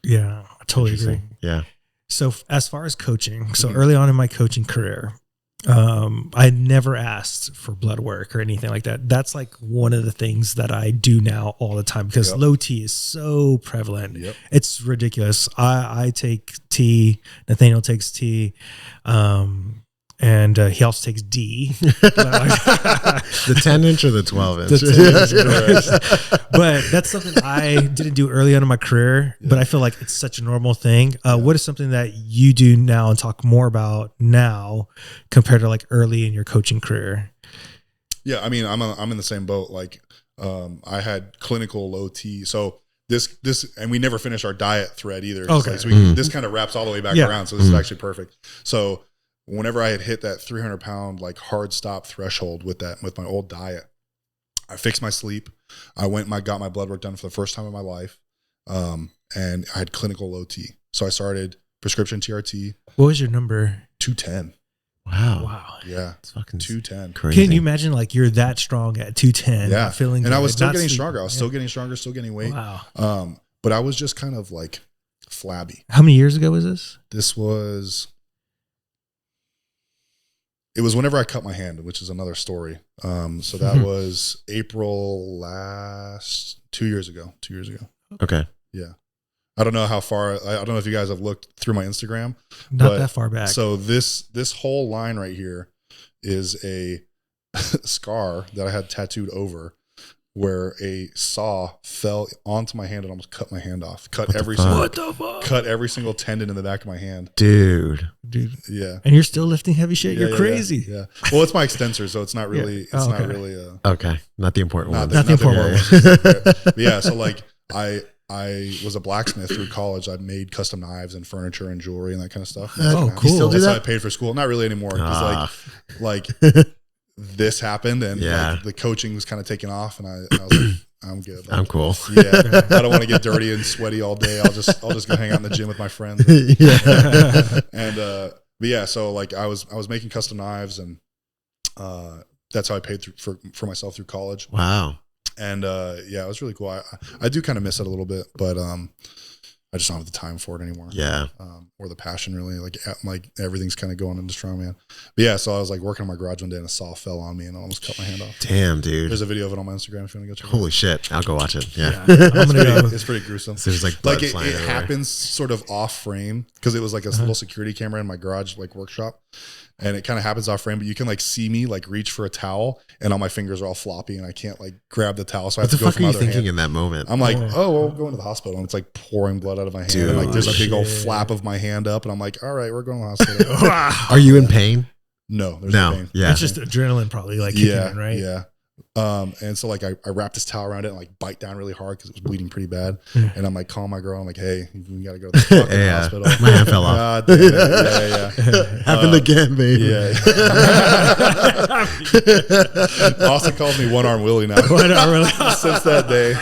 Yeah, I totally agree. Yeah. So as far as coaching, so early on in my coaching career, I never asked for blood work or anything like that. That's like one of the things that I do now all the time because low T is so prevalent. Yep. It's ridiculous. I take T, Nathaniel takes T, and he also takes D. The 10-inch or the 12-inch? But that's something I didn't do early on in my career, but I feel like it's such a normal thing. What is something that you do now and talk more about now compared to like early in your coaching career? Yeah, I mean, I'm in the same boat. Like, I had clinical low T. So this, and we never finished our diet thread either. Okay. Like, so this kind of wraps all the way back around. So this is actually perfect. So whenever I had hit that 300-pound like hard stop threshold with my old diet, I fixed my sleep. I got my blood work done for the first time in my life, and I had clinical low T. So I started prescription TRT. What was your number? 210. Wow. Yeah, it's fucking 210. Crazy. Can you imagine like you're that strong at 210? Yeah, feeling. And good, I was still not getting sleep- stronger. I was still getting stronger, still getting weight. Wow. But I was just kind of like flabby. How many years ago was this? It was whenever I cut my hand, which is another story. So that was April 2 years ago. Okay. Yeah. I don't know how far, I don't know if you guys have looked through my Instagram. Not that far back. So this whole line right here is a scar that I had tattooed over where a saw fell onto my hand and almost cut my hand off. Cut every single tendon in the back of my hand. Dude. Yeah. And you're still lifting heavy shit. You're crazy. Yeah. Well, it's my extensor, so it's not really, not really. Okay. Not the important one. Not the important one. But yeah. So like I was a blacksmith through college. I made custom knives and furniture and jewelry and that kind of stuff. Oh, cool. You still do That's that? how I paid for school. Not really anymore. Because like this happened and like, the coaching was kind of taking off, and I was like, I'm good. Like, I'm cool. Yeah, I don't want to get dirty and sweaty all day. I'll just go hang out in the gym with my friends. And but yeah, so like I was making custom knives, and that's how I paid for myself through college. Wow. And yeah, it was really cool. I do kind of miss it a little bit, but I just don't have the time for it anymore. Yeah. Or the passion really. Like everything's kind of going into strongman. But yeah, so I was like working in my garage one day and a saw fell on me and I almost cut my hand off. Damn, dude. There's a video of it on my Instagram if you want to go check it out. Holy shit. I'll go watch it. Yeah. I'm gonna go. It's pretty gruesome. So there's like blood it flying everywhere. happens sort of off frame because it was like a little security camera in my garage like workshop. And it kind of happens off frame, but you can like see me like reach for a towel and all my fingers are all floppy and I can't like grab the towel. So I have to go for my other hand. What the fuck are you thinking in that moment? I'm like, oh, well, we're going to the hospital. And it's like pouring blood out of my hand. Dude, and like there's a big old flap of my hand up. And I'm like, all right, we're going to the hospital. Are you in pain? No, there's no pain. Yeah. It's just adrenaline probably like kicking in, right? Yeah. And so like I wrapped this towel around it and like bite down really hard because it was bleeding pretty bad. And I'm like calling my girl. I'm like, hey, we got to go to the fucking hospital. My hand fell off. Yeah. Happened again, baby. Yeah. Austin calls me One Arm Willie now. Since that day.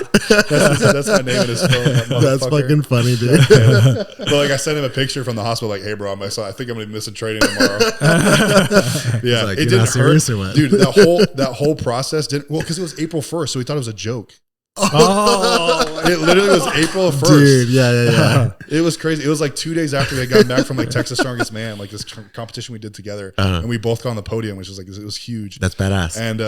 That's my name in his phone. That's fucking funny, dude. But like I sent him a picture from the hospital like, hey bro, I think I'm gonna miss a training tomorrow. Yeah. Like, it didn't hurt. Dude, that whole process didn't because it was April 1st, so we thought it was a joke. Oh, it literally was April 1st. Dude, yeah. It was crazy. It was like 2 days after we had gotten back from like Texas Strongest Man, like this competition we did together, and we both got on the podium, which was like, it was huge. That's badass. And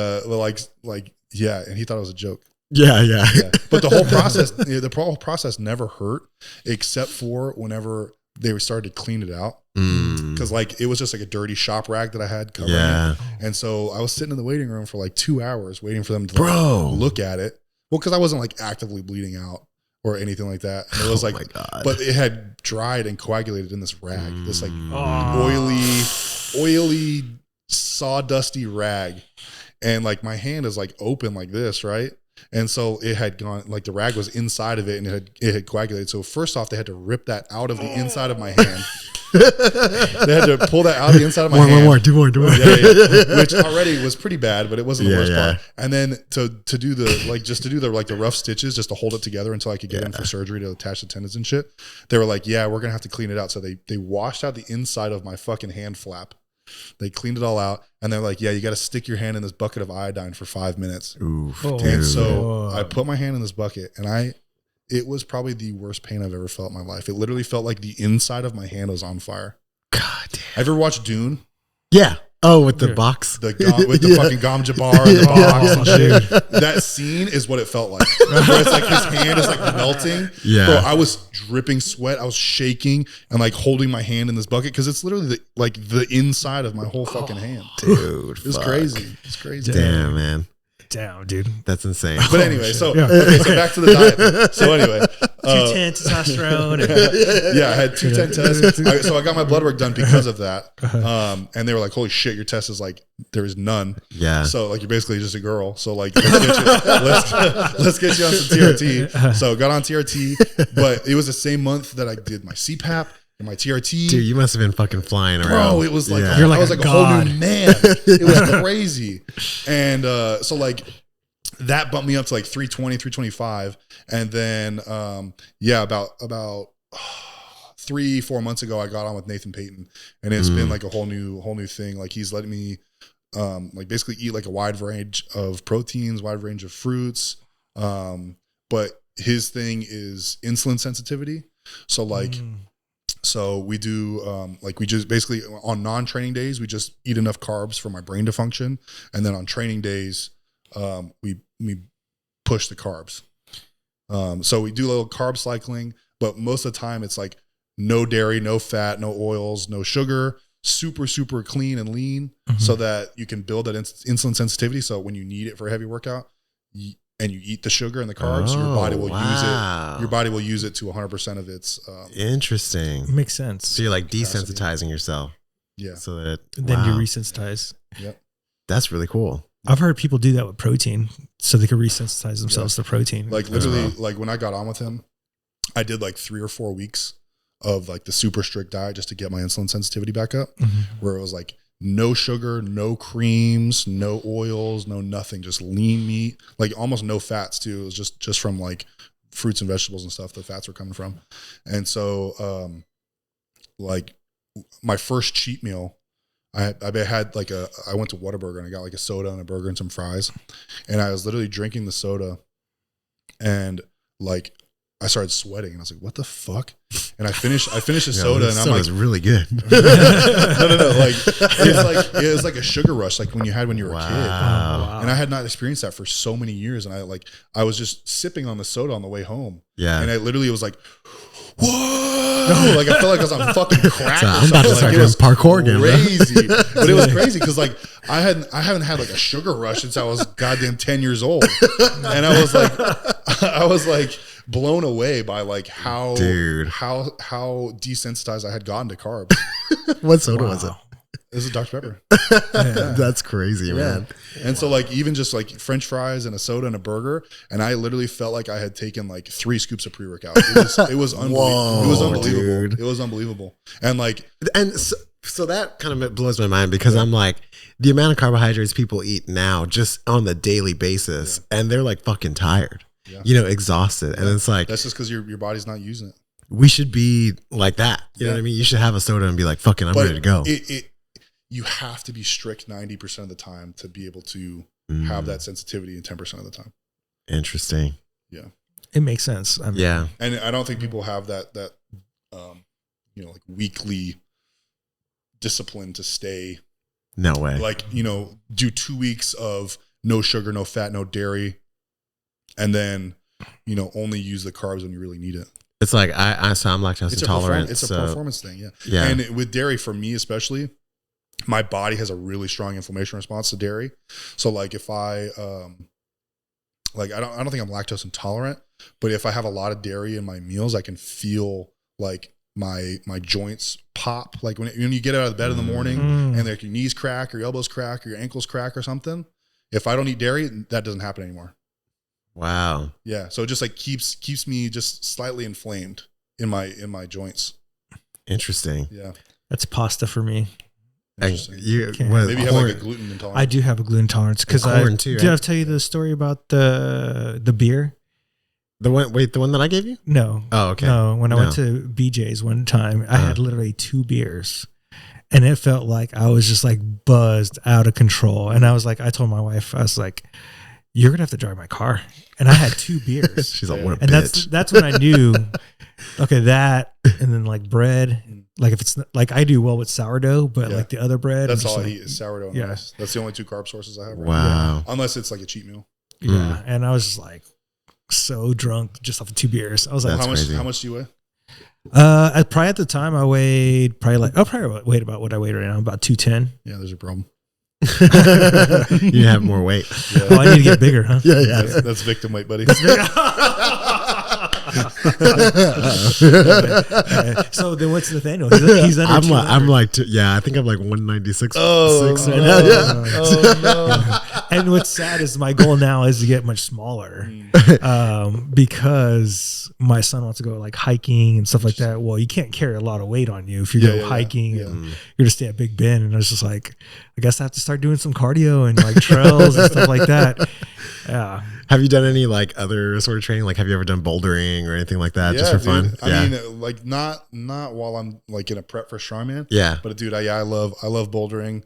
yeah, and he thought it was a joke. Yeah. But the whole process never hurt, except for whenever they started to clean it out. Because like it was just like a dirty shop rag that I had covering it. And so I was sitting in the waiting room for like 2 hours waiting for them to look at it. Well, because I wasn't like actively bleeding out or anything like that. And it was like, my God. But it had dried and coagulated in this rag, this like oily, sawdusty rag. And like my hand is like open like this, right? And so it had gone, like the rag was inside of it and it had coagulated. So first off, they had to rip that out of the inside of my hand. They had to pull that out of the inside of my hand. More, do more. Which already was pretty bad, but it wasn't the worst part. And then to do the rough stitches, just to hold it together until I could get in for surgery to attach the tendons and shit. They were like, yeah, we're gonna have to clean it out. So they washed out the inside of my fucking hand flap. They cleaned it all out, and they're like, yeah, you got to stick your hand in this bucket of iodine for 5 minutes. Oof, and so I put my hand in this bucket, and it was probably the worst pain I've ever felt in my life. It literally felt like the inside of my hand was on fire. God damn. Have you ever watched Dune? Yeah. Oh, with the box? With the fucking Gom Jabbar and the box and shit. That scene is what it felt like. Where it's like his hand is like melting. Yeah. Bro, I was dripping sweat. I was shaking and like holding my hand in this bucket because it's literally the inside of my whole fucking hand. Dude. It was crazy. It's crazy. Damn, man. Damn, dude. That's insane. But anyway, so back to the diet. So anyway, 210 testosterone. I had 210 tests. So I got my blood work done because of that. And they were like, "Holy shit, your test is like there is none." Yeah. So like you're basically just a girl. So like let's get you on some TRT. So got on TRT, but it was the same month that I did my CPAP. And my TRT. Dude, you must have been fucking flying around. Bro, it was like, You're like I was like a whole new man. It was crazy. And so like that bumped me up to like 320, 325. And then, about 3-4 months ago, I got on with Nathan Payton, and it's been like a whole new thing. Like he's letting me, like basically eat like a wide range of proteins, wide range of fruits. But his thing is insulin sensitivity. So like, so we do, we just basically on non-training days, we just eat enough carbs for my brain to function. And then on training days, we push the carbs. So we do a little carb cycling, but most of the time it's like no dairy, no fat, no oils, no sugar, super, super clean and lean so that you can build that insulin sensitivity. So when you need it for a heavy workout, and you eat the sugar and the carbs, your body will use it. Your body will use it to 100% of its. Interesting. Makes sense. So you're like desensitizing yourself. Yeah. So that then you resensitize. Yep. That's really cool. I've heard people do that with protein, so they can resensitize themselves to protein. Like literally, like when I got on with him, I did like 3 or 4 weeks of like the super strict diet just to get my insulin sensitivity back up, where it was like no sugar, no creams, no oils, no nothing, just lean meat, like almost no fats too. It was just from like fruits and vegetables and stuff the fats were coming from. And so like my first cheat meal, I had like I went to Whataburger and I got like a soda and a burger and some fries, and I was literally drinking the soda, and like I started sweating, and I was like, "What the fuck?" And I finished the soda, and I'm like, "It's really good." no, like it was like a sugar rush, like when you were a kid. Wow. And I had not experienced that for so many years, and I was just sipping on the soda on the way home. Yeah, and I literally was like, "Whoa!" Like I felt like I was on fucking crack. So I'm about to start doing parkour again. Crazy, but it was crazy because like I haven't had like a sugar rush since I was goddamn 10 years old, and I was like blown away by like how desensitized I had gotten to carbs. What soda was it? This is Dr. Pepper. That's crazy, man. And so like even just like French fries and a soda and a burger, and I literally felt like I had taken like 3 scoops of pre-workout. It was unbelievable. Whoa, it was unbelievable. Dude. It was unbelievable. And like so that kind of blows my mind because I'm like, the amount of carbohydrates people eat now just on the daily basis, and they're like fucking tired. Yeah. Exhausted. And it's like, that's just because your body's not using it. We should be like that. You know what I mean? You should have a soda and be like, fucking, I'm ready to go. You have to be strict 90% of the time to be able to have that sensitivity in 10% of the time. Interesting. Yeah. It makes sense. I mean, yeah. And I don't think people have that like weekly discipline to stay. No way. Like, do 2 weeks of no sugar, no fat, no dairy, and then, only use the carbs when you really need it. It's like, so I'm lactose intolerant. It's a performance thing. Yeah. Yeah. And with dairy, for me, especially, my body has a really strong inflammation response to dairy. So like if I, I don't think I'm lactose intolerant, but if I have a lot of dairy in my meals, I can feel like my joints pop. Like when you get out of the bed in the morning and like your knees crack or your elbows crack or your ankles crack or something. If I don't eat dairy, that doesn't happen anymore. Wow. Yeah. So it just like keeps me just slightly inflamed in my joints. Interesting. Yeah. That's pasta for me. You maybe you have like a gluten intolerance. I do have a gluten intolerance because corn too. Did I tell you the story about the beer? The one that I gave you? No. Oh, okay. No, when I went to BJ's one time, I had literally 2 beers. And it felt like I was just like buzzed out of control. And I was like, I told my wife, I was like, you're going to have to drive my car. And I had 2 beers. She's like, what a and bitch. that's when I knew, okay, that, and then like bread, like if it's like, I do well with sourdough, but like the other bread. That's all I eat is sourdough and rice. That's the only 2 carb sources I have. Right now. Unless it's like a cheat meal. Yeah. And I was just like so drunk just off of 2 beers. I was like, how much do you weigh? Probably at the time I weighed probably weighed about what I weigh right now, about 210. Yeah, there's a problem. You have more weight. Yeah. Oh, I need to get bigger, huh? Yeah. That's victim weight, buddy. So then what's Nathaniel? He's under I think I'm like 196. Right now. Oh no. And what's sad is my goal now is to get much smaller, because my son wants to go like hiking and stuff like that. Well, you can't carry a lot of weight on you if you go hiking. And you're gonna stay at Big Ben, and I was just like, I guess I have to start doing some cardio and like trails and stuff like that. Yeah. Have you done any like other sort of training? Like, have you ever done bouldering or anything like that, just for fun? I mean, like not while I'm like in a prep for Strongman. Yeah, but dude, I love bouldering.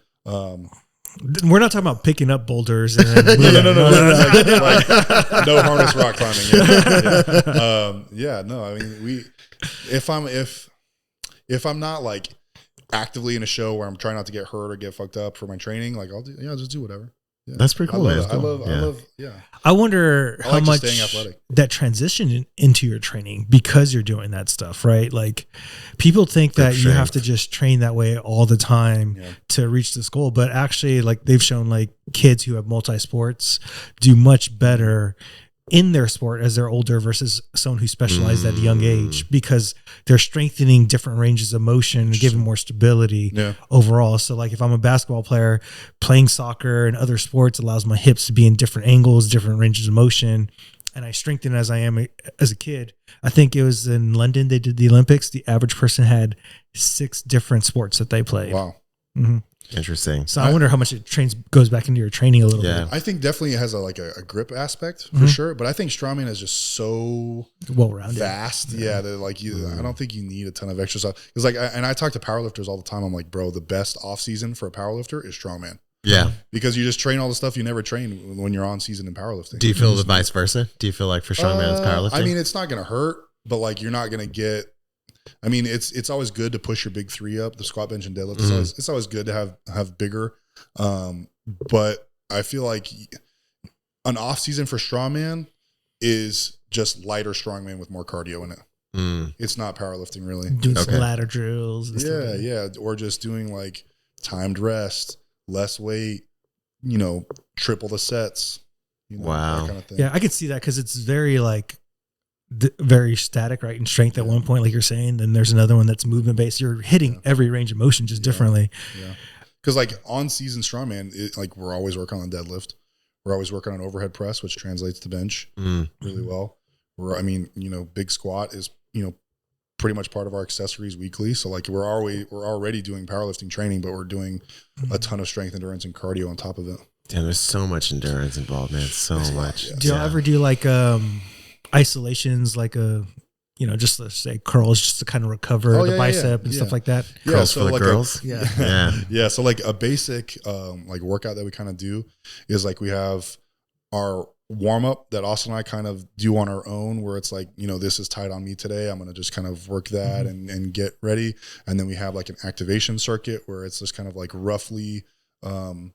We're not talking about picking up boulders. And then no. Like, no harness rock climbing. No. I mean, if I'm not like actively in a show where I'm trying not to get hurt or get fucked up for my training, like I'll just do whatever. Yeah. That's pretty cool. I love. I wonder how much staying athletic. That transitioned into your training because you're doing that stuff, right? Like people think that you have to just train that way all the time to reach this goal, but actually, like they've shown, like kids who have multi sports do much better in their sport as they're older versus someone who specialized at a young age, because they're strengthening different ranges of motion and giving more stability overall. So like if I'm a basketball player, playing soccer and other sports allows my hips to be in different angles, different ranges of motion, and I strengthen as I am as a kid. I think it was in London, they did the Olympics. The average person had 6 different sports that they played. Wow. Mm-hmm. Interesting. So I wonder how much it goes back into your training a little bit. I think definitely it has a grip aspect for sure, but I think Strongman is just so well-rounded, vast. That like I don't think you need a ton of extra stuff. Because like, and I talk to powerlifters all the time. I'm like, bro, the best off season for a powerlifter is Strongman. Yeah, because you just train all the stuff you never train when you're on season in powerlifting. Do you feel the vice versa? Do you feel like for Strongman it's powerlifting? I mean, it's not going to hurt, but like you're not going to get. I mean, it's always good to push your big 3 up, the squat, bench, and deadlift. It's always good to have bigger. But I feel like an off season for Strongman is just lighter Strongman with more cardio in it. It's not powerlifting really. Doing some ladder drills. And or just doing like timed rest, less weight, triple the sets. Wow. That kind of thing. Yeah, I could see that because it's very like very static, right? In strength at one point, like you're saying, then there's another one that's movement based. You're hitting every range of motion just differently. Yeah. Because like on season Strongman, like we're always working on deadlift. We're always working on overhead press, which translates to bench really well. Big squat is, pretty much part of our accessories weekly. So like we're already doing powerlifting training, but we're doing a ton of strength, endurance, and cardio on top of it. Damn, there's so much endurance involved, man. So much. Do y'all ever do like isolations, like just let's say curls, just to kind of recover the bicep and stuff like that? Curls for the like girls? Yeah. So like a basic like workout that we kind of do is like we have our warm up that Austin and I kind of do on our own, where it's like, this is tight on me today. I'm going to just kind of work that and get ready. And then we have like an activation circuit where it's just kind of like roughly in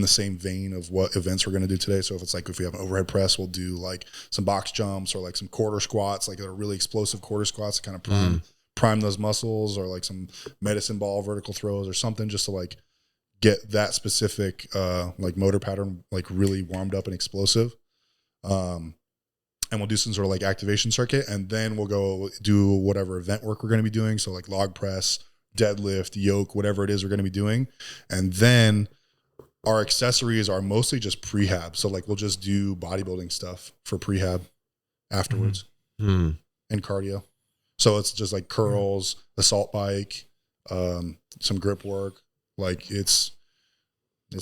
the same vein of what events we're going to do today. So if we have an overhead press, we'll do like some box jumps or like some quarter squats, like they're really explosive quarter squats to kind of prime those muscles, or like some medicine ball vertical throws or something, just to like get that specific like motor pattern like really warmed up and explosive. And we'll do some sort of like activation circuit, and then we'll go do whatever event work we're going to be doing. So like log press, deadlift, yoke, whatever it is we're going to be doing. And then our accessories are mostly just prehab. So like we'll just do bodybuilding stuff for prehab afterwards and cardio. So it's just like curls, assault bike, some grip work. Like it's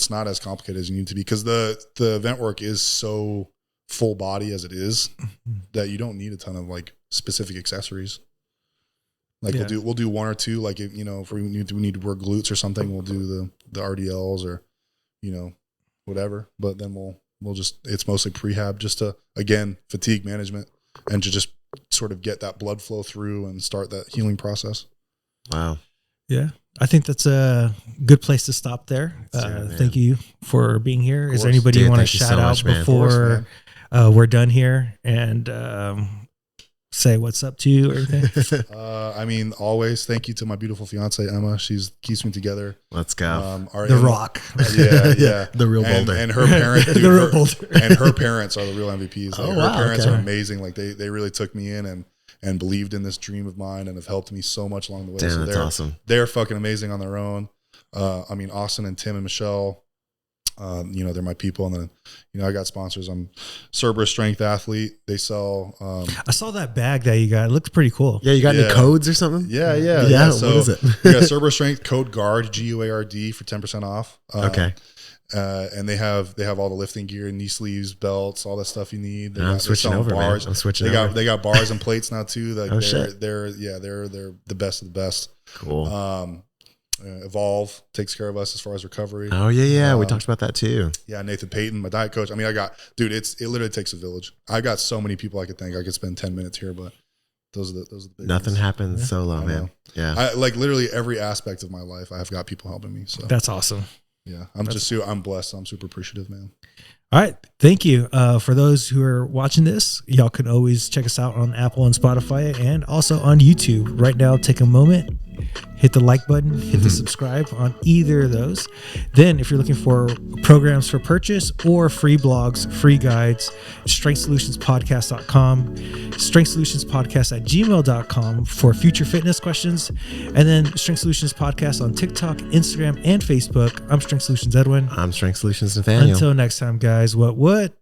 not as complicated as you need to be, because the event work is so full body as it is that you don't need a ton of like specific accessories. Like we'll do one or two, like if, you know, if we need to work glutes or something, we'll do the RDLs or, you know, whatever. But then we'll just, it's mostly prehab just to, again, fatigue management and to just sort of get that blood flow through and start that healing process. Wow. Yeah. I think that's a good place to stop there. Thank you for being here. Is there anybody you want to shout out before we're done here and say what's up to you or anything? I mean, always thank you to my beautiful fiance, Emma. She's keeps me together. Let's go. The Rock. Yeah. The real boulder. And her parents, the real boulder. And her parents are the real MVPs. Like, wow, her parents are amazing. Like they really took me in and believed in this dream of mine and have helped me so much along the way. Damn, so that's awesome. They're fucking amazing on their own. I mean, Austin and Tim and Michelle, you know, they're my people. And then, you know, I got sponsors. I'm Cerberus Strength Athlete. They sell. I saw that bag that you got. It looked pretty cool. Yeah, you got any codes or something? Yeah. So, what is it? You got Cerberus Strength code GUARD, GUARD for 10% off. Okay. And they have all the lifting gear, knee sleeves, belts, all that stuff you need. I'm switching over, bars. Man. I'm switching over. They got bars and plates now too. Like shit. They're the best of the best. Cool. Evolve takes care of us as far as recovery. Oh yeah. We talked about that too. Yeah, Nathan Payton, my diet coach. I mean, it literally takes a village. I got so many people I could thank. I could spend 10 minutes here, but those are the big Nothing ones. happens solo, man. Yeah. I like literally every aspect of my life. I've got people helping me. So that's awesome. Yeah, I'm blessed. I'm super appreciative, man. All right. Thank you. For those who are watching this, y'all can always check us out on Apple and Spotify and also on YouTube. Right now, take a moment, hit the like button, hit the subscribe on either of those. Then if you're looking for programs for purchase or free blogs, free guides, strengthsolutionspodcast.com, strengthsolutionspodcast@gmail.com for future fitness questions. And then Strength Solutions Podcast on TikTok, Instagram, and Facebook. I'm Strength Solutions Edwin. I'm Strength Solutions Nathaniel. Until next time, guys, what?